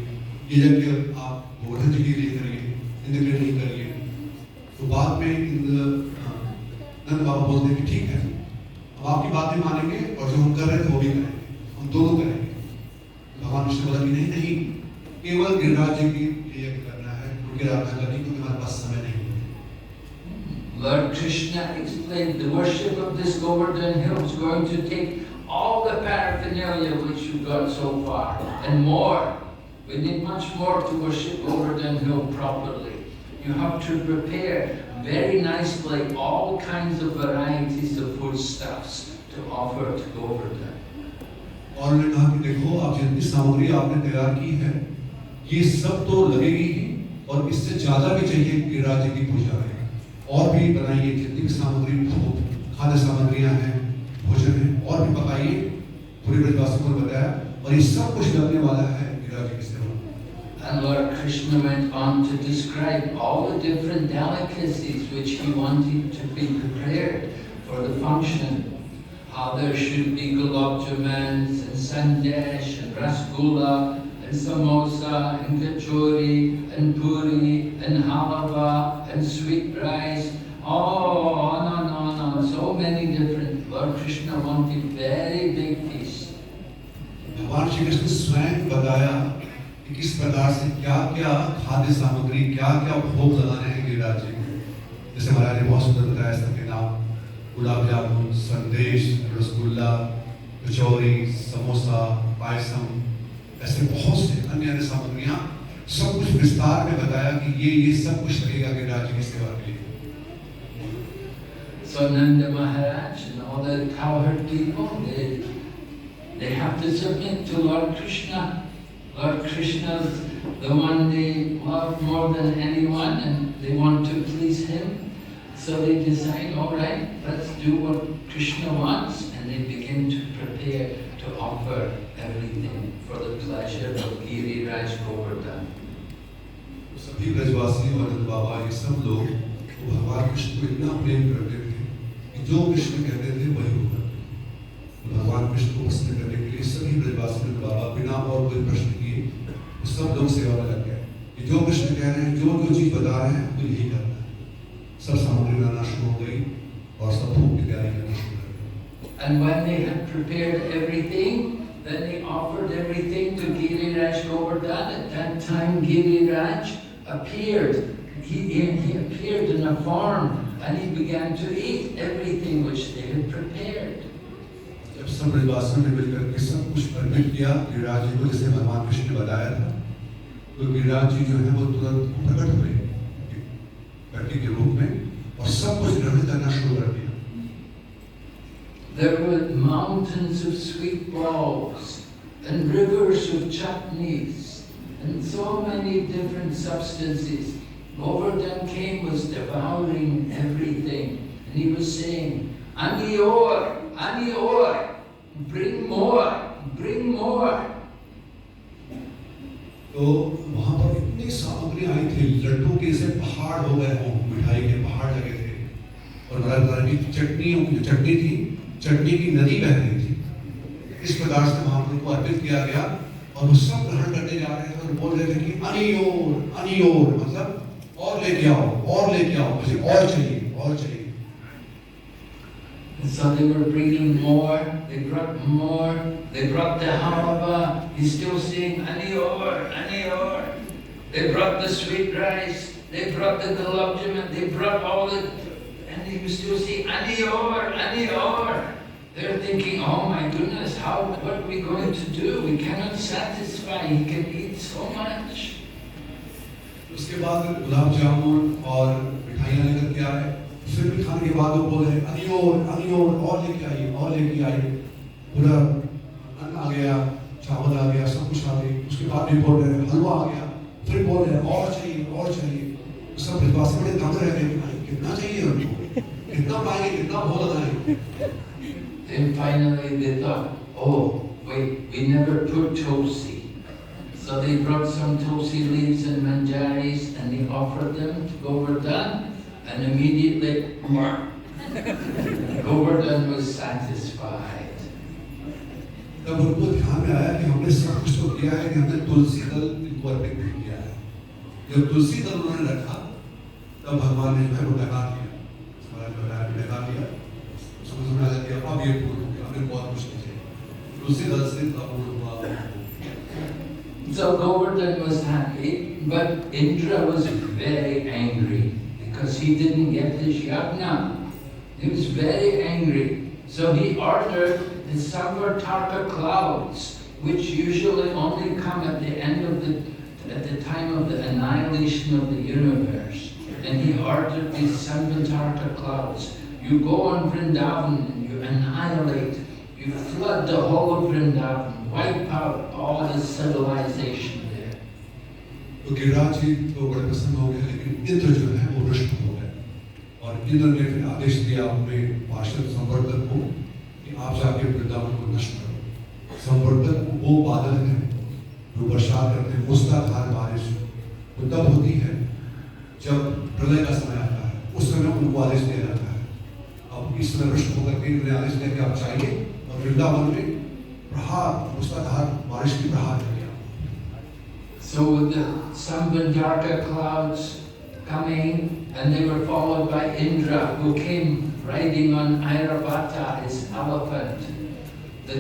ये यज्ञ आप गोवर्धन जी के लिए करिए, इंद्र के लिए नहीं करिए। तो बाद में नंद बाबा बोलते हैं कि ठीक है, हम आपकी बात भी मानेंगे और जो हम कर रहे थे वो भी करेंगे, हम दोनों करेंगे। भगवान कृष्ण बोला कि नहीं नहीं, केवल गिरिराज जी की यज्ञ करना है, उनकी आराधना करनी, क्योंकि हमारे पास समय नहीं है। Lord Krishna explained the worship of this Govardhan Hill is going to take all the paraphernalia which you've got so far and more. We need much more to worship Govardhan Hill properly. You have to prepare very nicely all kinds of varieties of foodstuffs to offer to Govardhan. और उन्होंने कहा कि देखो, आप जितनी सामग्री आपने तैयार की है, ये सब तो लगेगी ही, और इससे ज्यादा भी चाहिए गिरिराज जी की पूजा में। और भी बनाइए, जितनी भी सामग्री, खाद्य सामग्रियां हैं, भोजन है, और भी पकाइए, पूरे ब्रजवासियों को बताया, और ये सब कुछ लगने वाला है गिरिराज जी की सेवा। And Lord Krishna went on to describe all the different delicacies which he wanted to be prepared for the function. How there should be gulab jamans and sandesh and rasgulla and samosa and kachori and puri and halava and sweet rice. Oh, on, so many different. Lord Krishna wanted very big feast. भगवान श्री कृष्ण स्वयं बताया कि किस प्रकार से क्या-क्या खाद्य सामग्री, क्या-क्या भोग लगाने हैं गिरिराज जी को। जैसे महाराज ने बहुत सुंदर बताया सबके नाम, गुलाब जामुन, संदेश, रसगुल्ला, कचौरी, समोसा, पायसम, ऐसे बहुत से अन्य सामग्रियां, सब कुछ विस्तार में बताया कि ये सब कुछ लगेगा गिरिराज जी की सेवा के लिए। So Nanda Maharaj and all the cowherd people, they have to submit to Lord Krishna. Lord Krishna is the one they love more than anyone, and they want to please him. So they decide, all right, let's do what Krishna wants, and they begin to prepare to offer everything for the pleasure of Giriraj Govardhan. सभी ब्रजवासी और नंद बाबा, ये सब लोग वो भगवान कृष्ण को इतना प्रेम करते थे कि जो कृष्ण कहते थे वही वो करते थे। भगवान कृष्ण को प्रसन्न करने के लिए सभी ब्रजवासी नंद बाबा बिना और कोई प्रश्न किए सब लोग सेवा में लग गए कि जो कृष्ण कह रहे हैं, जो चीज बता रहे हैं, वो यही करना है। सब सामग्री बनाना शुरू हो गई और सब भोग की तैयारी करना शुरू कर दी। And when they had prepared everything, then they offered everything to Giriraj Govardhan. At that time, Giriraj appeared. He appeared in a form, and he began to eat everything which they had prepared. जब सब ब्रजवासियों ने मिलकर के सब कुछ अर्पित किया गिरिराज जी को, जैसे भगवान कृष्ण ने बताया था, तो गिरिराज जी जो है वो तुरंत प्रकट हुए व्यक्ति के रूप में और सब कुछ ग्रहण करना शुरू कर दिया। There were mountains of sweet balls and rivers of chutneys and so many different substances. Govardhan came, was devouring everything, and he was saying, Anior, bring more. तो वहाँ पर इतनी सामग्री आई थी, लड्डू के जैसे पहाड़ हो गए हों, मिठाई के पहाड़ लगे थे, और तरह की चटनियों की जो चटनी थी, चटनी की नदी बह रही थी। इस प्रकार से महाप्रभु को अर्पित किया गया और वो सब ग्रहण करने जा रहे थे और बोल रहे थे कि अनियोर, मतलब और लेके आओ, मुझे और चाहिए। And so they were bringing more, they brought more, they brought the halva, he's still saying, Anior, Anior. They brought the sweet rice, they brought the gulab jamun, they brought all the, and he was still saying, Anior, Anior. They're thinking, oh my goodness, what are we going to do? We cannot satisfy, he can eat so much. उसके बाद गुलाब जामुन और मिठाइयाँ लेकर के आए, फिर भी खाने के बाद वो बोले अनियोर और लेके आइए, पूरा अन्न आ गया, चावल आ गया, सब कुछ आ गया। उसके बाद भी बोल रहे हलवा आ गया, फिर बोल रहे और चाहिए। सब विश्वास बड़े दंग रह गए, कितना चाहिए उनको, कितना पाएंगे, कितना भोग लगाएंगे। Then finally they thought, oh wait, we never put tulsi. So they brought some tulsi leaves and manjaris and they offered them to Govardhan, and immediately Govardhan was satisfied. तब उनको ध्यान में आया कि हमने सब कुछ तो किया है, कि हमने तुलसी दल इनको अर्पित नहीं किया है। जब तुलसी दल उन्होंने रखा, तब भगवान ने जो है वो लगा दिया, लगा दिया। समझ में आ गया अब ये पूर्ण हो गया, हमें बहुत कुछ नहीं चाहिए। तुलसी दल से पूर्ण हुआ। So Govardhan was happy, but Indra was very angry because he didn't get his yajna. He was very angry. So he ordered the Samvartaka clouds, which usually only come at the time of the annihilation of the universe. And he ordered these Samvartaka clouds. You go on Vrindavan and you annihilate, you flood the whole of Vrindavan, wipe out all the civilization there. तो गिरिराज जी तो बड़े प्रसन्न हो गए, लेकिन इंद्र जो है वो रुष्ट हो गए, और इंद्र ने फिर आदेश दिया अपने पार्षद संवर्तक को कि आप जाके वृंदावन को नष्ट करो। संवर्तक वो बादल हैं जो बरसात करते हैं, मूसलाधार बारिश तो तब होती है जब प्रलय का समय आता है, उस समय उनको आदेश दिया जाता है। अब इस समय रुष्ट होकर के इन्होंने आदेश दिया कि आप चाहिए और वृंदावन में प्रहार, मूसलाधार बारिश की प्रहार किया। So with the Samvartaka clouds coming, and they were followed by Indra, who came riding on Airavata, his elephant. The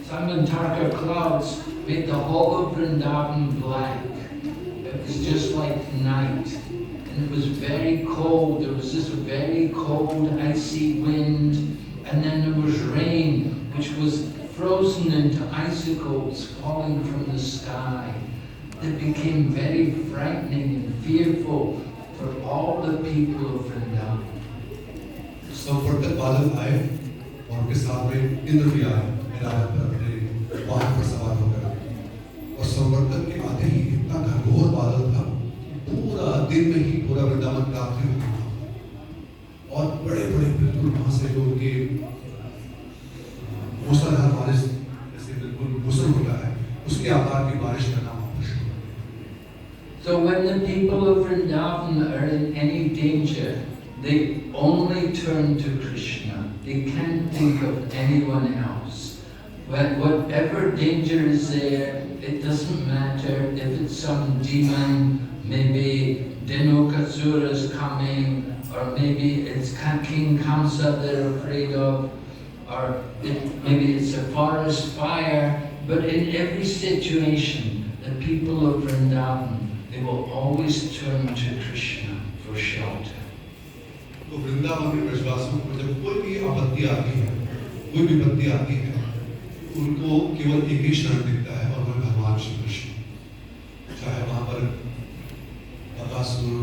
Samvartaka clouds made the whole of Vrindavan black. It was just like night. And it was very cold. There was this very cold, icy wind. And then there was rain, which was frozen into icicles falling from the sky. It became very frightening and fearful for all the people of Vrindavan. संवर्तक बादल आए और उनके साथ में इंद्र भी आए, अपने वाहन पर सवार होकर, और संवर्तक के आते ही इतना घनघोर बादल था, पूरा दिन में ही पूरा वृंदावन रात्रि हो गया, और बड़े बड़े बिल्कुल वहां से जो उनके मूसलाधार बारिश जैसे बिल्कुल मुसल होता है, उसके आकार की बारिश करना वहां शुरू हो गया। So when the people of Vrindavan are in any danger, they only turn to Krishna. They can't think of anyone else. Whatever danger is there, it doesn't matter if it's some demon, maybe Dhenukasura is coming, or maybe it's King Kamsa they're afraid of, or maybe it's a forest fire. But in every situation, the people of Vrindavan, they will always turn to Krishna for shelter. तो वृंदावन में ब्रजवासियों को जब कोई भी आपत्ति आती है, कोई भी विपत्ति आती है, उनको केवल एक ही शरण दिखता है, और वह भगवान श्री कृष्ण। चाहे वहाँ पर बकासुर,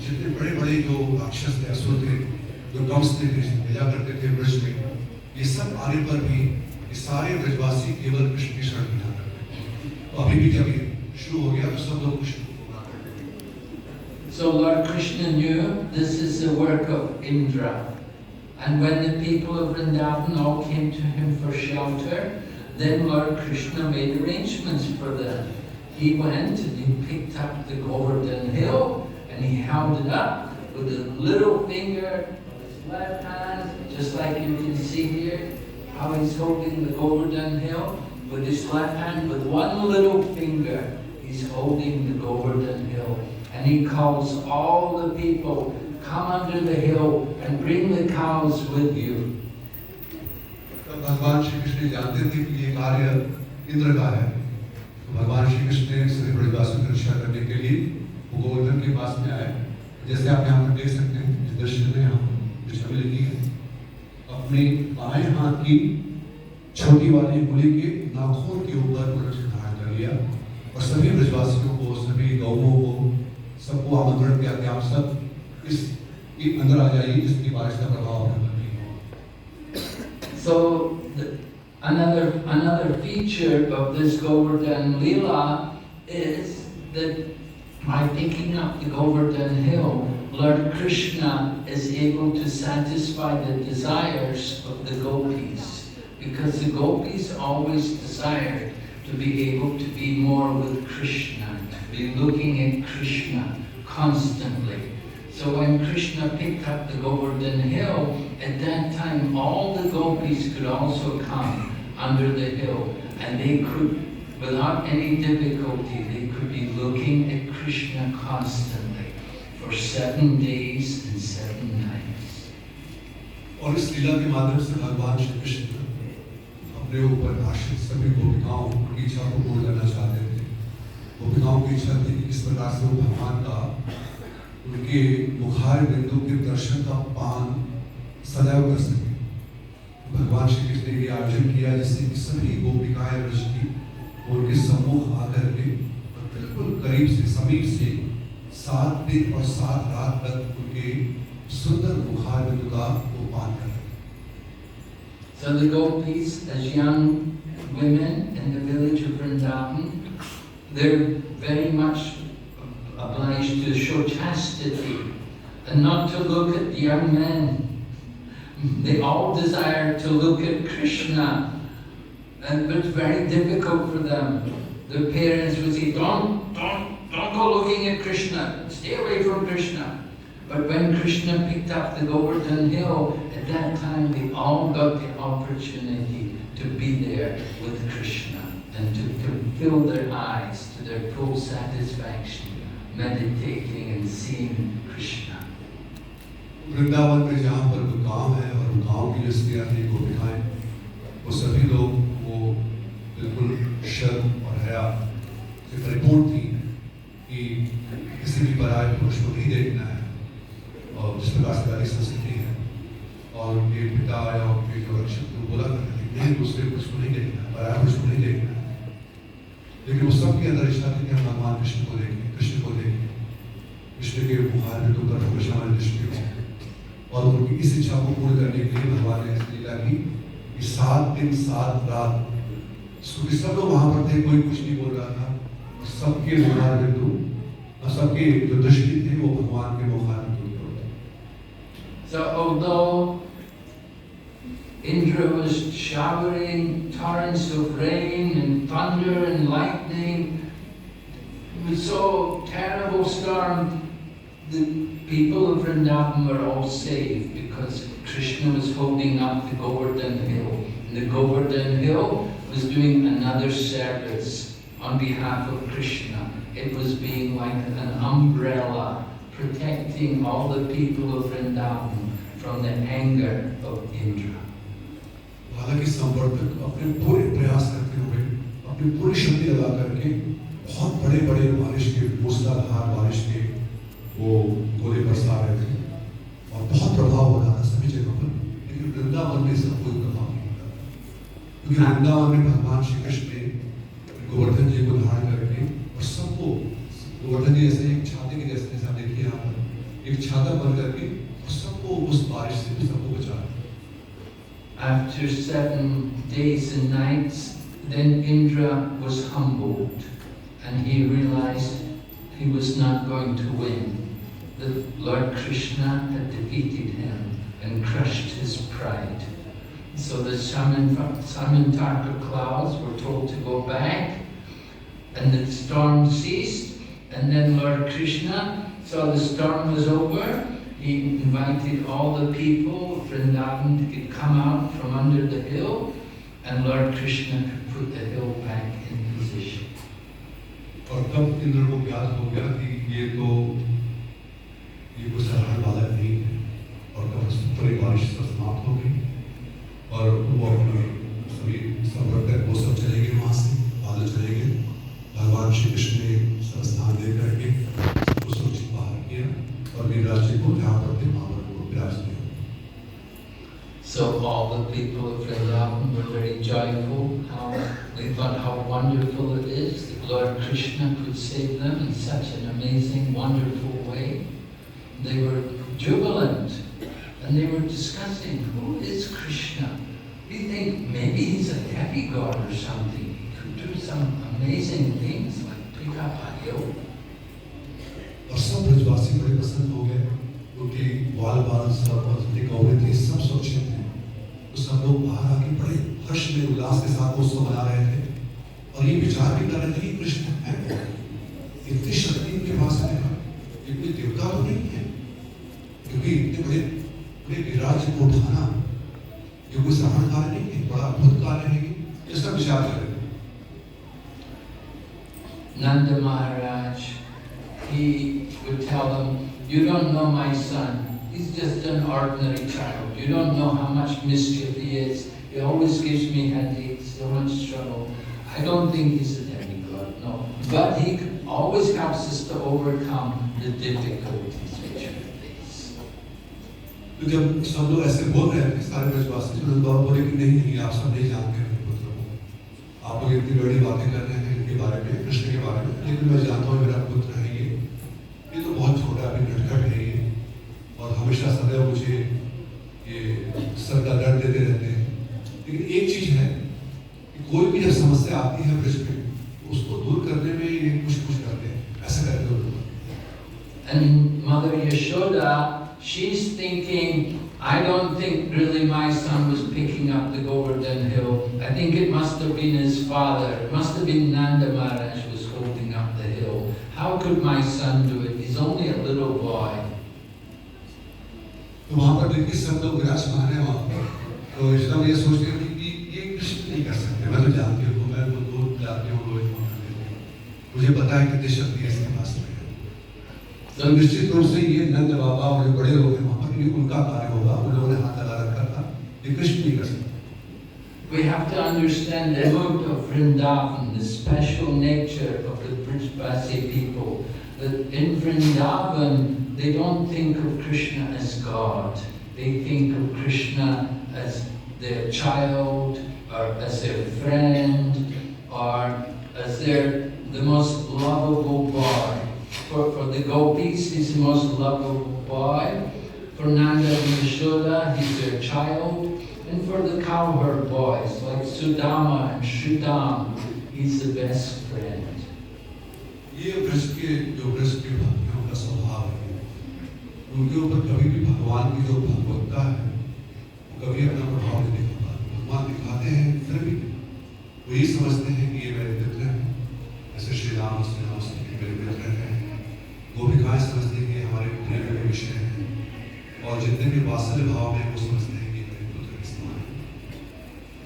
जितने बड़े बड़े जो राक्षस थे, असुर थे, जो कंस ने भेजा करते थे ब्रज में, ये सब आने पर भी ये सारे ब्रजवासी केवल कृष्ण की शरण लिया करते। तो अभी भी जब ये शुरू हो गया तो सब लोग कृष्ण को पूरा करते। So Lord Krishna knew this is the work of Indra. And when the people of Vrindavan all came to him for shelter, then Lord Krishna made arrangements for them. He went and he picked up the Govardhan hill and he held it up with a little finger of his left hand, just like you can see here, how he's holding the Govardhan hill. With his left hand, with one little finger, he's holding the Govardhan hill. And he calls all the people, come under the hill and bring the cows with you. तब भगवान श्री कृष्ण जानते थे कि ये कार्य इंद्र का है, तो भगवान श्री कृष्ण ने सभी ब्रजवासियों की रक्षा करने के लिए वो गोवर्धन के पास में आए। जैसे आप यहाँ पर देख सकते हैं, इस दृश्य में हम छवि लिखी है, अपने बाएं हाथ की छोटी वाली उंगली के नाखून के ऊपर उन्होंने धारण कर लिया और सभी ब्रजवासियों को, सभी गौओं को, सबको आमंत्रण किया कि आप सब इस अंदर आ जाइए, जिसकी बारिश का प्रभाव हम पर नहीं हो। So another feature of this Govardhan Leela is that by picking up the Govardhan hill, Lord Krishna is able to satisfy the desires of the gopis, because the gopis always desired to be able to be more with Krishna, to be looking at Krishna constantly. So when Krishna picked up the Govardhan hill, at that time all the gopis could also come under the hill, and they could, without any difficulty, they could be looking at Krishna constantly for 7 days and 7 nights. और इस लीला के माध्यम से भगवान श्री कृष्ण अपने ऊपर आश्रित सभी गोपिकाओं की इच्छा को पूर्ण करना चाहते थे। गोपिकाओं की इच्छा थी कि किस प्रकार से वो भगवान का, उनके मुखार बिंदु के दर्शन का पान सदैव कर सके। भगवान श्री कृष्ण ने ये आयोजन किया जिससे कि सभी गोपिकाएं ब्रज की उनके सम्मुख आकर के बिल्कुल करीब से, समीप से 7 दिन और 7 रात तक उनके सुंदर मुखार बिंदु का वो पान कर। So the gopis, as young women in the village of Vrindavan, they're very much obliged to show chastity and not to look at the young men. They all desire to look at Krishna, and it's very difficult for them. Their parents would say, don't go looking at Krishna, stay away from Krishna. But when Krishna picked up the Govardhan hill, at that time they all got the opportunity to be there with Krishna and to fill their eyes to their full satisfaction, meditating and seeing Krishna. Vrindavan में जहाँ पर वो गांव है और वो गांव की जो स्त्रियाँ थी, गोपिकाएं, वो सभी लोग वो बिल्कुल शर्म और हया से परिपूर्ण थी कि किसी भी पराये पुरुष को नहीं देखना है, और जिस प्रकार से हमारी संस्कृति है और उनके पिता या उनके जो रक्षक थे वो बोला करते थे नहीं, दूसरे पुरुष को नहीं देखना है, पराये पुरुष को नहीं देखना है। लेकिन वो सबके अंदर इच्छा थी कि हम भगवान कृष्ण को देखें, कृष्ण को देखें, कृष्ण के मुखार बिंदु पर हमेशा हमारी दृष्टि हो। और उनकी इस इच्छा को पूर्ण करने के लिए भगवान ने ऐसी लीला की कि 7 दिन 7 रात, क्योंकि सब लोग वहां पर थे, कोई कुछ नहीं बोल रहा था, सबके मुखार बिंदु और सबके जो दृष्टि थी वो भगवान के मुखार बिंदु पर होती। So although Indra was showering torrents of rain and thunder and lightning, it was so terrible storm, the people of Vrindavan were all saved because Krishna was holding up the Govardhan hill. And the Govardhan hill was doing another service on behalf of Krishna. It was being like an umbrella protecting all the people of Vrindavan from the anger of Indra. हालांकि संवर्धक अपने पूरे प्रयास करते हुए, अपनी पूरी शक्ति लगा करके बहुत बड़े-बड़े बारिश के, मूसलाधार बारिश के वो गोले बरसा रहे थे और बहुत प्रभाव हो रहा था सभी जगह पर, लेकिन वृंदावन में इसका कोई प्रभाव नहीं होता, क्योंकि वृंदावन में भगवान श्री कृष्ण ने गोवर्धन जी को धारण करके और सबको गोवर्धन जी जैसे एक छाते के जैसे आप देखिए यहाँ पर एक छाता बन करके और सबको उस बारिश से सबको बचाया। After 7 days and nights, then Indra was humbled and he realized he was not going to win. That Lord Krishna had defeated him and crushed his pride. So the Samantaka clouds were told to go back, and the storm ceased, and then Lord Krishna saw the storm was over. He invited all the people of Vrindavan to come out from under the hill, and Lord Krishna could put the hill back in position. और तब इंद्र को ज्ञात हो गया कि ये कोई साधारण बालक नहीं पूरी बारिश सब समाप्त हो गई और वो अपने सभी संपर्क वो सब चले गए वहाँ से, बादल चले गए। भगवान श्री कृष्ण ने सब स्थान दे करके सबको सुरक्षित बाहर किया और गिरिराज जी को जहाँ पर थे वहाँ पर उनको विराज दिया। So all the people of Vrindavan were very joyful. They thought how wonderful it is that Lord Krishna could save them in such an amazing, wonderful way. They were jubilant and they were discussing, who is Krishna? We think maybe he's a demigod or something. He could do some amazing things like pick up a hill. और सब ब्रजवासी बड़े प्रसन्न हो गए क्योंकि बाल सब और जितने कौवे थे सब सुरक्षित थे। तो सब लोग बाहर आके बड़े हर्ष में उल्लास के साथ उत्सव मना रहे थे और ये विचार भी कर रहे थे कि कृष्ण है कौन, इतनी शक्ति इनके पास है, ये कोई देवता तो नहीं है, क्योंकि इतने बड़े बड़े गिरिराज को उठाना ये कोई साधारण कार्य नहीं है, बड़ा अद्भुत कार्य है ये सब विचार कर रहे थे। Nanda Maharaj, he would tell them, you don't know my son. He's just an ordinary child. You don't know how much mischief he is. He always gives me headaches, so much trouble. I don't think he's a demigod, no. But he always helps us to overcome the difficulties which we face. तो जब सब लोग ऐसे बोल रहे थे सारे ब्रजवासी, तो बाबा बोले कि नहीं आप सब नहीं जानते हैं पुत्र को, आप लोग इतनी बड़ी बातें कर रहे हैं इनके बारे में, कृष्ण के बारे में, लेकिन मैं जानता हूँ मेरा पुत्र है ये तो बहुत छोटा अभी नटखट है ये और हमेशा सदैव मुझे ये सर का दर्द देते रहते हैं। लेकिन एक चीज है कि कोई भी जब समस्या आती है ब्रज में उसको दूर करने में ये कुछ करते हैं, ऐसा करते हो। And Mother Yashoda, she's thinking, I don't think really my son was picking up the Govardhan hill. I think it must have been his father. It must have been Nanda Maharaj who was holding up the hill. How could my son do it? He's only a little boy. तो वहाँ पर देखिए सब लोग विराजमान है वहाँ पर, तो इसलिए ये सोचते हैं कि ये कृष्ण नहीं कर सकते। मैं तो जानती हूँ, मैं वो दूध लाती हूँ, रोज मुझे पता है कितनी शक्ति है इसके पास में। तो निश्चित रूप से ये नंद बाबा और बड़े लोग हैं वहाँ पर, ये उनका कार्य होगा, उन लोगों ने हाथ लगा रखा था, ये कृष्ण नहीं कर सकते। We have to understand the mood of Vrindavan, the special nature of the Brijbasi people. That in Vrindavan, they don't think of Krishna as God. They think of Krishna as their child, or as their friend, or as the most lovable boy. For the gopis, he's the most lovable boy. For Nanda and Yashoda, he's their child. And for the cowherd boys, like Sudama and Sridham, he's the best friend. ये ब्रज के भक्तों का स्वभाव है, उनके ऊपर कभी भी भगवान की जो भगवत्ता है वो कभी अपना प्रभाव नहीं दिखा पाते। भगवान दिखाते हैं फिर भी वो ये समझते हैं कि ये मेरे मित्र हैं, जैसे श्री राम मेरे मित्र हैं, गोपिकाएं समझती हैं कि हमारे प्रेम के विषय हैं और जितने भी वात्सल्य भाव हैं वो समझते हैं कि मेरे पुत्र के समान हैं।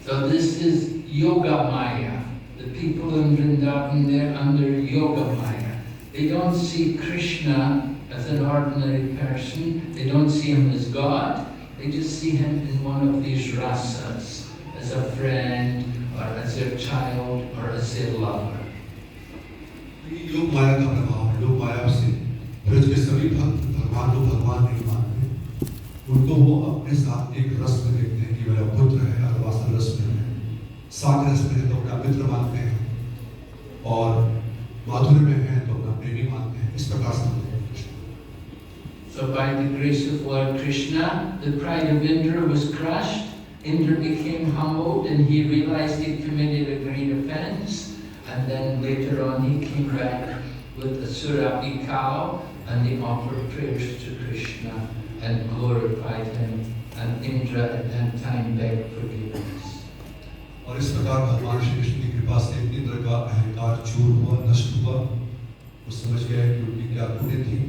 So this is Yoga Maya. The people in Vrindavan, they're under Yoga Maya. They don't see Krishna as an ordinary person. They don't see him as God. They just see him in one of these rasas, as a friend, or as their child, or as their lover. योग माया का प्रभाव, योग माया से ब्रज के सभी भक्त भगवान को भगवान नहीं मानते, उनको वो अपने साथ एक रस में देखते हैं कि मेरा पुत्र है, अरवासन रस में है, सागर रस में है तो अपना मित्र मानते हैं और माधुर्य में है तो अपना प्रेमी मानते हैं। इस प्रकार से So by the grace of Lord Krishna, the pride of Indra was crushed. Indra became humbled and he realized he committed a great offense. And then later on he came back with a Surapi cow and he offered prayers to Krishna and glorified him. And Indra at that time begged forgiveness. और इस प्रकार भगवान श्री कृष्ण की कृपा से इंद्र का अहंकार चूर हुआ, नष्ट हुआ। वो समझ गया कि उनकी क्या पुण्य थी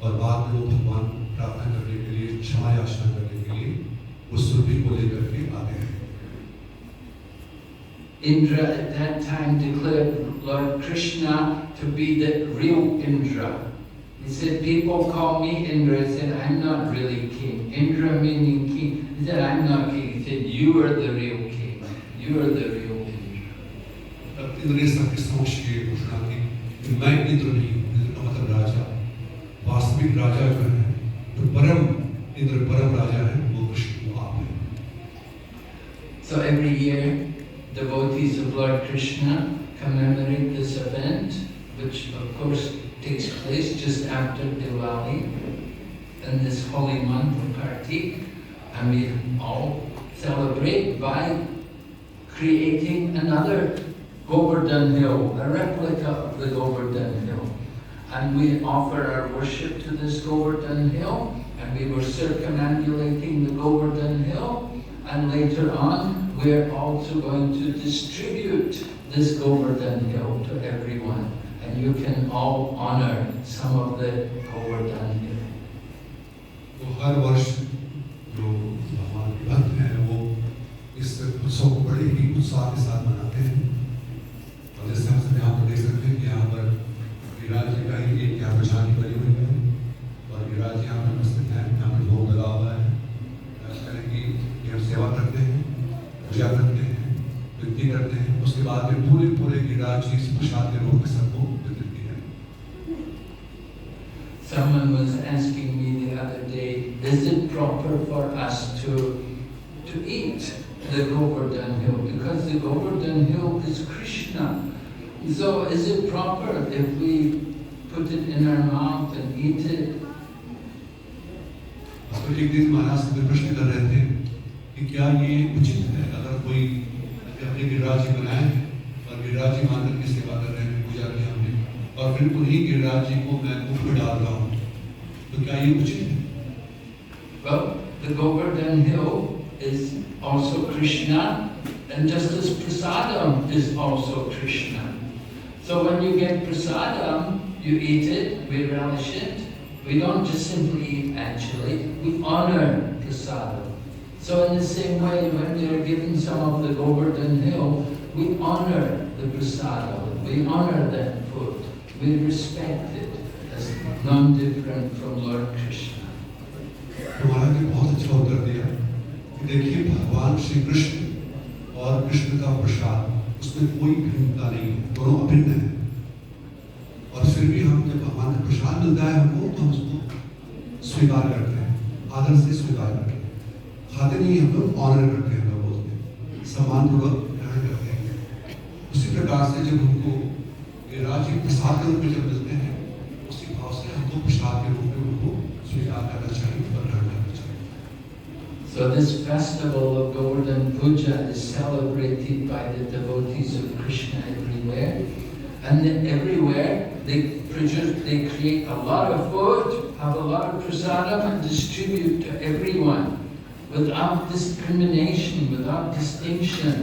और बाद में वो भगवान प्रार्थना करने के लिए, क्षमा याचना करने के लिए उस सुरभि को लेकर के आते हैं। Indra at that time declared Lord Krishna to be the real Indra, He said, people call me Indra. He said, I'm not really king. Indra meaning king. He said, I'm not king. He said, you are the real king. You are the real king. तब इंद्र ने सबके समक्ष ये घोषणा की कि मैं इंद्र नहीं हूँ, इंद्र का मतलब राजा, वास्तविक राजा जो है, जो परम इंद्र परम राजा है, वो कृष्ण आप हैं। So every year, devotees of Lord Krishna commemorate this event, which of course takes place just after Diwali, in this holy month of Kartik, and we all celebrate by creating another Govardhan hill, a replica of the Govardhan hill. And we offer our worship to this Govardhan hill, and we were circumambulating the Govardhan hill, and later on we are also going to distribute this Govardhan hill to everyone, and you can all honor some of the Govardhan hill. तो हर वर्ष जो भगवान के भक्त हैं वो इस उत्सव को बड़े ही उत्साह के साथ मनाते हैं। और जैसे हम सब यहाँ पर देख सकते हैं कि यहाँ पर गिरिराज जी का ही एक यहाँ पर झांकी बनी हुई है और गिरिराज जी यहाँ पर उपस्थित हैं, यहाँ पर भोग लगा हुआ है। इस तरह की हम सेवा करते हैं, पूजा करते हैं, विनती करते हैं, उसके बाद में पूरे गिरिराज जी इस प्रसाद के रूप में सबको वितरित किया। Someone was asking me the other day, is it proper for us to eat the Govardhan hill? Because the Govardhan hill is Krishna. So is it proper if we put it in our mouth and eat it? तो एक दिन महाराज से प्रश्न कर रहे थे कि क्या ये उचित है अगर कोई अपने गिरिराज जी बनाए और गिरिराज जी मानकर की सेवा कर रहे हैं, पूजा की हमने, और फिर उन्हीं गिरिराज जी को मैं मुख में डाल रहा हूँ, तो क्या ये उचित है? Well, the Govardhan hill is also Krishna, and just as prasadam is also Krishna. So when you get prasadam, you eat it, we relish it. We don't just simply eat actually, we honor prasadam. So in the same way, when we are given some of the Govardhan hill, we honor the prasadam, we honor that food, we respect it as non-different from Lord Krishna. तो महाराज ने बहुत अच्छा उत्तर दिया कि देखिए भगवान श्री कृष्ण और कृष्ण का प्रसाद उसमें कोई भिन्नता नहीं है, दोनों अभिन्न हैं। और फिर भी हम जब भगवान का प्रसाद मिलता है हमको तो हम उसको स्वीकार करते हैं, आदर से स्वीकार करते हैं, खाते नहीं हम लोग, ऑनर करते हैं, लोग बोलते हैं, सम्मानपूर्वक ग्रहण करते हैं। उसी प्रकार से जब हमको ये राज्य प्रसाद के रूप में जब मिलते हैं, उसी भाव से हमको प्रसाद के रूप में उनको स्वीकार करना चाहिए और ग्रहण करना चाहिए। So this festival of Govardhan Puja is celebrated by the devotees of Krishna everywhere. And then everywhere they create a lot of food, have a lot of prasadam and distribute to everyone without discrimination, without distinction.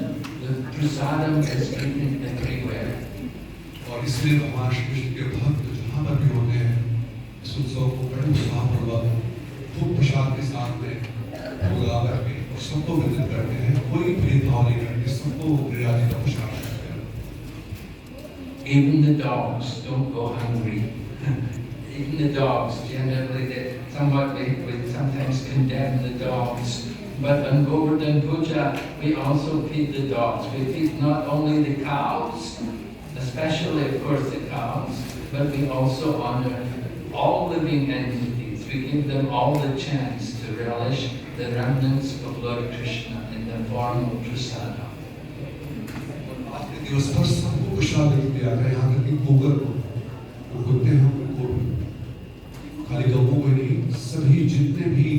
The prasadam is eaten everywhere. और इसलिए भगवान श्री कृष्ण के भक्त जहाँ पर भी होते हैं इस उत्सव को बड़े उत्साहपूर्वक खूब प्रसाद के साथ में भोग लगा करके सबको वितरित करते हैं, कोई भेदभाव नहीं करते, सबको गिरिराज जी का प्रसाद करते हैं। Even the dogs don't go hungry. Even the dogs, generally, we sometimes condemn the dogs. But on Govardhan Puja, we also feed the dogs. We feed not only the cows, especially, of course, the cows, but we also honor all living entities. We give them all the chance to relish the remnants of Lord Krishna in the form of prasadam. दिवस पर सबको प्रसाद दिया गया, यहाँ तक कि गोबर को, वो कुत्ते हैं उनको, खाली लोगों को नहीं, सभी जितने भी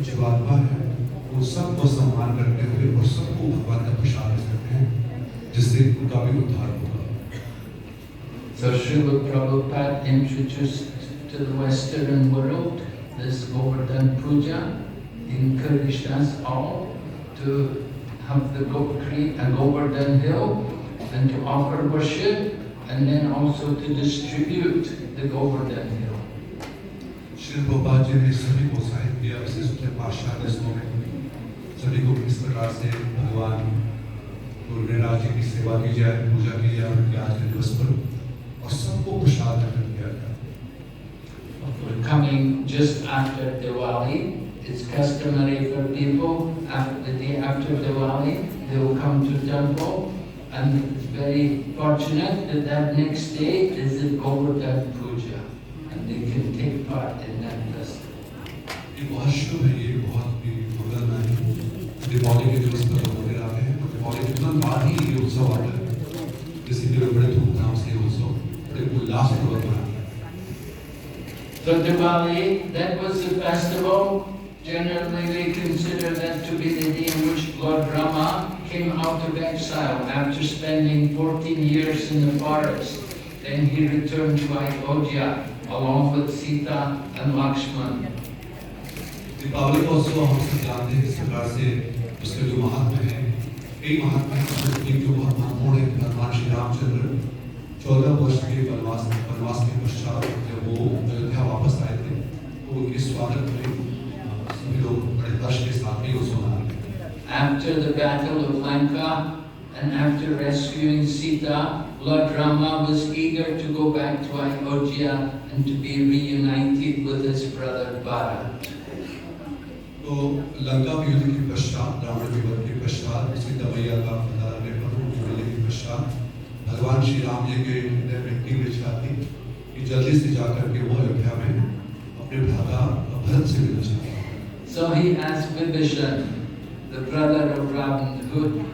जीवात्मा हैं, वो सबको सम्मान करते हुए और सबको भगवान का प्रसाद दे सकते हैं, जिससे उनका भी उद्धार होगा। So Srila Prabhupada introduced to the Western world this Govardhan Puja, encouraged us all to have create a Govardhan hill and to offer worship, and then also to distribute the Govardhan hill. Shri Prabhupada ji ने सभी को उत्साहित किया, विशेष रूप से पाठशाला दिवसों में सभी को किस प्रकार से भगवान गिरिराज जी की सेवा की जाए, पूजा की जाए उनके आज के दिवस पर, और सबको प्रसाद वितरण किया जाए। coming just after Diwali. It's customary for people after the day after Diwali, they will come to temple, and it's very fortunate that that next day is the Govardhan Puja, and they can take part in that festival. ये बहुत शुभ है, ये बहुत भी मंगलमय है। दिवाली के दिवस पर लोग मंदिर आते हैं, और दिवाली के तुरंत बाद ही ये उत्सव आता है, इसीलिए लोग बड़े धूमधाम से ये उत्सव बड़े उल्लासपूर्वक मनाते हैं। So Diwali, that was the festival. Generally, we consider that to be the day in which Lord Rama came out of exile after spending 14 years in the forest. Then he returned to Ayodhya along with Sita and Lakshman. Deepawali का उत्सव हम सब जानते हैं, इस प्रकार से उसके जो महात्मा है, कई महात्मा हैं, एक जो बहुत महत्वपूर्ण है, भगवान श्री रामचंद्र 14 वर्ष के वनवास के पश्चात जब वो अयोध्या वापस आए थे, तो उनके स्वागत में सभी लोग बड़े हर्ष के साथ भी उत्सव मनाते हैं। After the battle of Lanka and after rescuing Sita, Lord Rama was eager to go back to Ayodhya and to be reunited with his brother Bharat. तो लंका के युद्ध के पश्चात, रावण के वध के पश्चात, सीता मैया का मिलने के पश्चात भगवान श्री राम जी के हृदय में तीव्र इच्छा थी कि जल्दी से जाकर के वो अयोध्या में अपने भ्राता भरत से मिलना चाहते हैं। So he asked Vibhishan, the brother of Ravana, who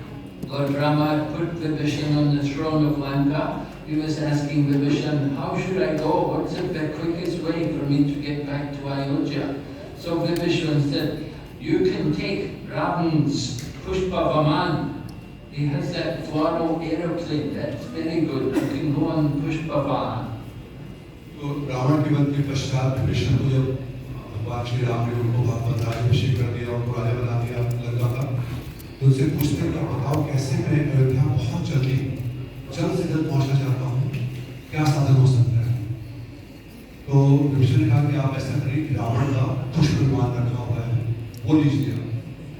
Lord Rama put Vibhishan on the throne of Lanka. He was asking Vibhishan, how should I go? What's the quickest way for me to get back to Ayodhya? So Vibhishan said, you can take Ravana's Pushpa Vaman. He has that floral aeroplane, that's very good. You can go on Pushpa Vaman. तो रावण के वध के पश्चात विभीषण को जब भगवान श्री राम ने उनको भगवत राज्याभिषेक कर दिया, उनको राजा बना दिया लंका का, तो उनसे पूछते हैं कि बताओ कैसे मैं अयोध्या बहुत जल्दी जल्द से जल्द पहुंचना चाहता हूँ, क्या साधन हो सकता है? तो विभीषण ने कहा कि आप ऐसा करिए कि रावण का पुष्प विमान रखा हुआ है, वो लीजिए,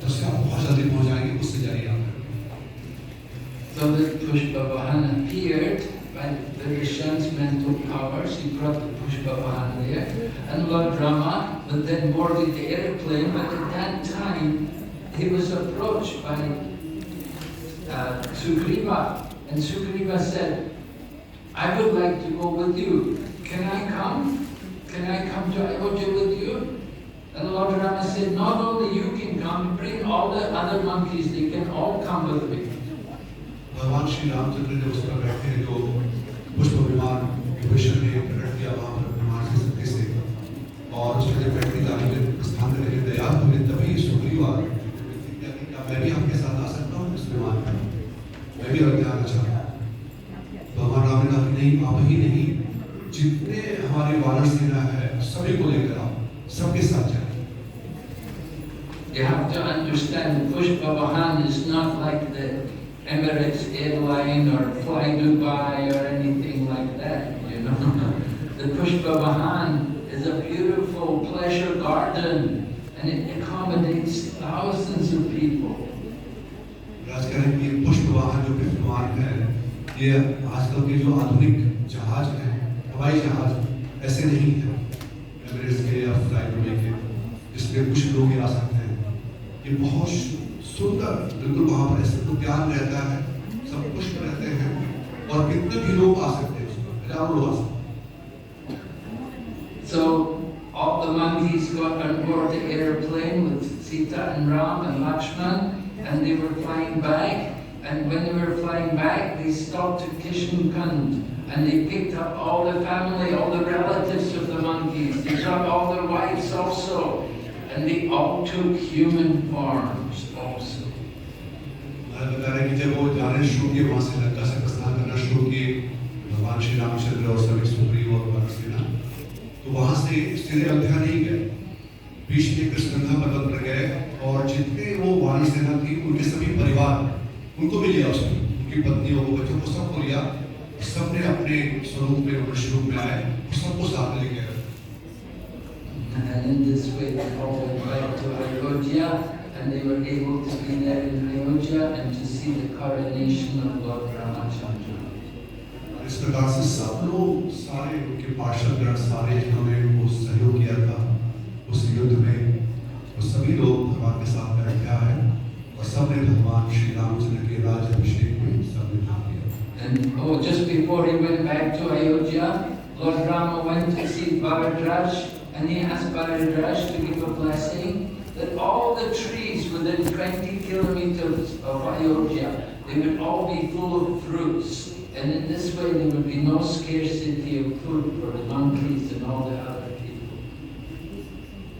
तो उससे आप बहुत जल्दी पहुंच जाएंगे, उससे जाइए आप। So the Pushpa Vahan appeared by Vibhishan's mental powers. He brought the Pushpa Vahan there, and Lord Rama would then boarded the airplane. But at that time, he was approached by Sugriva, and Sugriva said, "I would like to go with you. Can I come? Can I come to Ayodhya with you?" And Lord Rama said, "Not only you can come, bring all the other monkeys. They can all come with me." भगवान श्री रामचंद्र ने उस पर बैठे जो पुष्प विमान विभीषण ने प्रकट किया वहाँ पर विमान की शक्ति से, और उस पर जब बैठने जाने के स्थान में लगे तैयार हुए, तभी सुग्रीव आ गए। क्या मैं भी आपके साथ आ सकता हूँ इस विमान में? मैं भी अयोध्या आना चाहता हूँ। भगवान राम ने कहा कि नहीं, आप ही नहीं, जितने हमारे वानर सेना है सभी को लेकर आओ, सबके साथ जाए। You have to understand, Pushpa Vahan is not like the Emirates airline or Fly Dubai or anything like that, you know. The Pushpa Vahan is a beautiful pleasure garden, and it accommodates thousands of people. Rajkaran की पुष्प वाहन जो विमान है, ये आजकल के जो आधुनिक जहाज हैं, हवाई जहाज ऐसे नहीं है, एमिरेट्स के या फ्लाई दुबई के, जिसमें कुछ लोग ही आ सकते हैं। ये बहुत सुंदर, बिल्कुल वहाँ पर ऐसे उद्यान रहता है, सब पुष्प रहते हैं, और कितने भी लोग आ सकते हैं उसमें, हजारों लोग आ सकते हैं। So all the monkeys got on board the airplane with Sita and Ram and Lakshman, and they were flying back. And when they were flying back, they stopped at Kishankund, and they picked up all the family, all the relatives of the monkeys. They brought all their wives also, and they all took human forms also. बता रहे कि जब वो जाने शुरू किए, वहाँ से लंका से प्रस्थान करना शुरू किए, भगवान श्री रामचंद्र और सभी सुग्रीव और वानर सेना, तो वहाँ से सीधे अयोध्या नहीं गए, बीच में कृष्णगंगा पर्वत पर गए, और जितने वो वानर सेना थी उनके सभी परिवार, उनको भी लिया उसने, उनकी पत्नियों को, बच्चों को, सबको लिया, सबने अपने स्वरूप में, मनुष्य रूप में आए, सबको साथ लेके गए। And in this way they all went back to Ayodhya, and they were able to be there in Ayodhya and to see the coronation of Lord Ramachandra. इस प्रकार से सब लोग, सारे उनके पार्षदगण, सारे जिन्होंने वो सहयोग किया था उस युद्ध में, वो सभी लोग भगवान के साथ में रखा है और सबने भगवान श्री रामचंद्र के राज्याभिषेक में सबने भाग लिया। And just before he went back to Ayodhya, Lord Rama went to see Bharadraj, and he asked Bharadraj to give a blessing that all the trees within 20 kilometers of Ayodhya, they would all be full of fruits. And in this way there would be no scarcity of food for the monkeys and all the other people.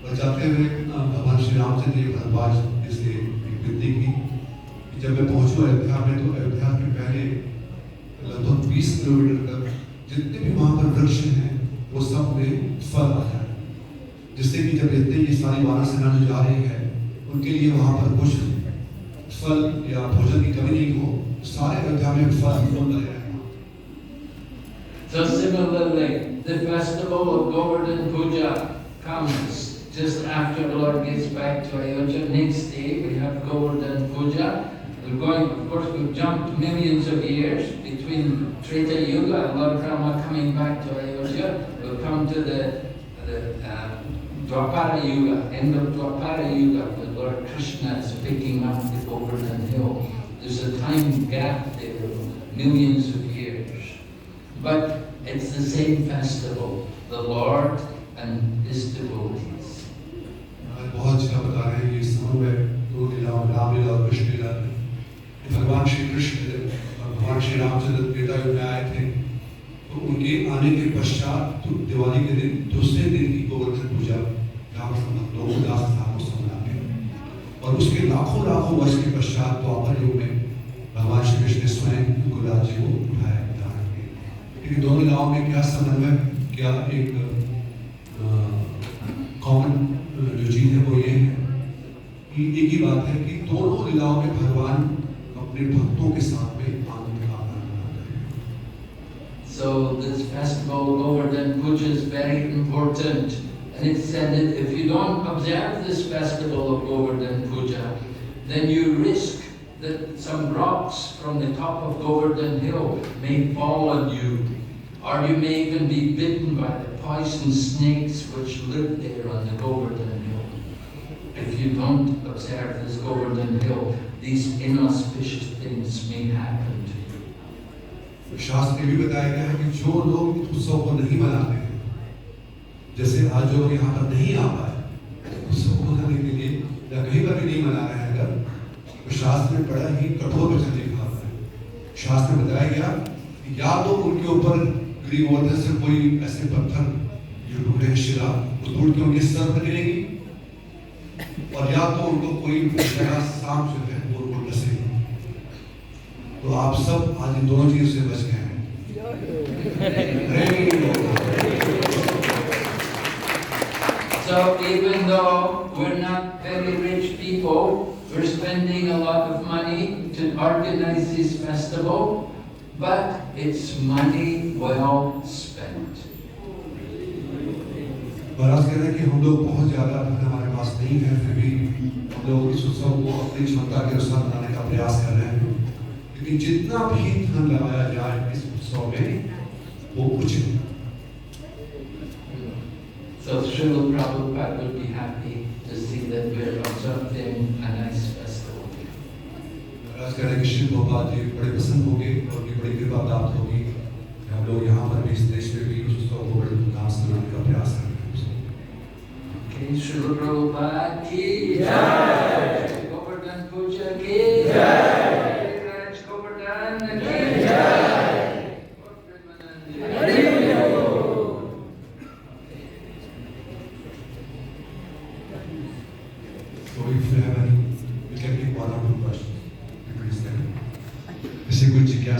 और जाते हुए भगवान श्री रामचंद्र जी भरद्वाज से एक विनती की कि जब मैं पहुंचूं अयोध्या में तो अयोध्या के पहले लगभग 20 किलोमीटर तक जितने भी वहां पर वृक्ष हैं वो सब में फल आ जाए, जिससे कि जब इतने ये सारी वानर सेना जो जा रही है उनके लिए वहां पर कुछ फल या भोजन की कमी नहीं हो, सारे अयोध्या में फल बने रहे। So similarly, the festival of Govardhan Puja comes just after the Lord gets back to Ayodhya. Next day we have Govardhan Puja. We're going, of course, we've jumped millions of years between Treta Yuga and Lord Rama coming back to Ayodhya. We'll come to the Dwapara Yuga, end of Dwapara Yuga, when Lord Krishna is picking up the Govardhan hill. There's a time gap there of millions of years. But it's the same festival, the Lord and His devotees. बहुत अच्छा बता रहे हैं ये समूह है दो लीला, रामलीला और कृष्ण लीला। भगवान श्री कृष्ण और भगवान श्री रामचंद्र त्रेता युग में आए थे, तो उनके आने के पश्चात तो दिवाली के दिन दूसरे दिन की गोवर्धन पूजा जहाँ पर लोग उदास स्थानों से मनाते हैं, और उसके लाखों लाखों वर्ष के पश्चात द्वापर युग में भगवान श्री कृष्ण ने स्वयं उनको राज्य को उठाया। लेकिन दोनों लीलाओं में क्या समन्वय, क्या एक कॉमन जो चीज है वो ये है कि एक ही बात है कि दोनों लीलाओं में भगवान अपने भक्तों के साथ में आनंद का आनंद मनाते हैं। So this festival Govardhan Puja is very important, and it's said that if you don't observe this festival of Govardhan Puja, then you risk that some rocks from the top of Govardhan Hill may fall on you, or you may even be bitten by the poison snakes which live there on the Govardhan Hill. If you don't observe this Govardhan Hill, these inauspicious things may happen to you. शास्त्र में भी बताया गया है कि जो लोग इस उत्सव को नहीं मनाते हैं, जैसे आज जो लोग यहाँ पर नहीं आ पाए उत्सव को मनाने के लिए या कहीं पर भी नहीं मना रहे हैं, अगर तो शास्त्र में बड़ा ही कठोर वचन लिखा हुआ है। शास्त्र में बताया गया कि या तो उनके ऊपर गोवर्धन से कोई ऐसे पत्थर जो टूटे हैं शिला वो टूट के उनके सर पर गिरेगी, और या तो उनको कोई बड़ा सांप जो है वो उनको डसेगी। तो आप सब आज इन दोनों चीजों से बच गए हैं। So even though we're not very rich people, we're spending a lot of money to organize this festival, but it's money well spent. महाराज कह रहे हैं कि हम लोग बहुत ज्यादा धन हमारे पास नहीं है, फिर भी हम लोग इस उत्सव को अपनी क्षमता के अनुसार मनाने का प्रयास कर रहे हैं, लेकिन जितना भी धन लगाया जाए इस उत्सव में वो उचित है। So Srila Prabhupada would be happy to see that we're observing a nice festival. महाराज कह रहे हैं कि श्री प्रभुपाद जी बड़े प्रसन्न होंगे और उनकी बड़ी कृपा प्राप्त होगी कि हम लोग यहाँ पर भी इस देश में भी उस उत्सव को बड़े धूमधाम से मनाने का प्रयास करें। Okay, Srila Prabhupada ki jai, Govardhan Puja ki jai, Raj Govardhan ki jai. So if you have any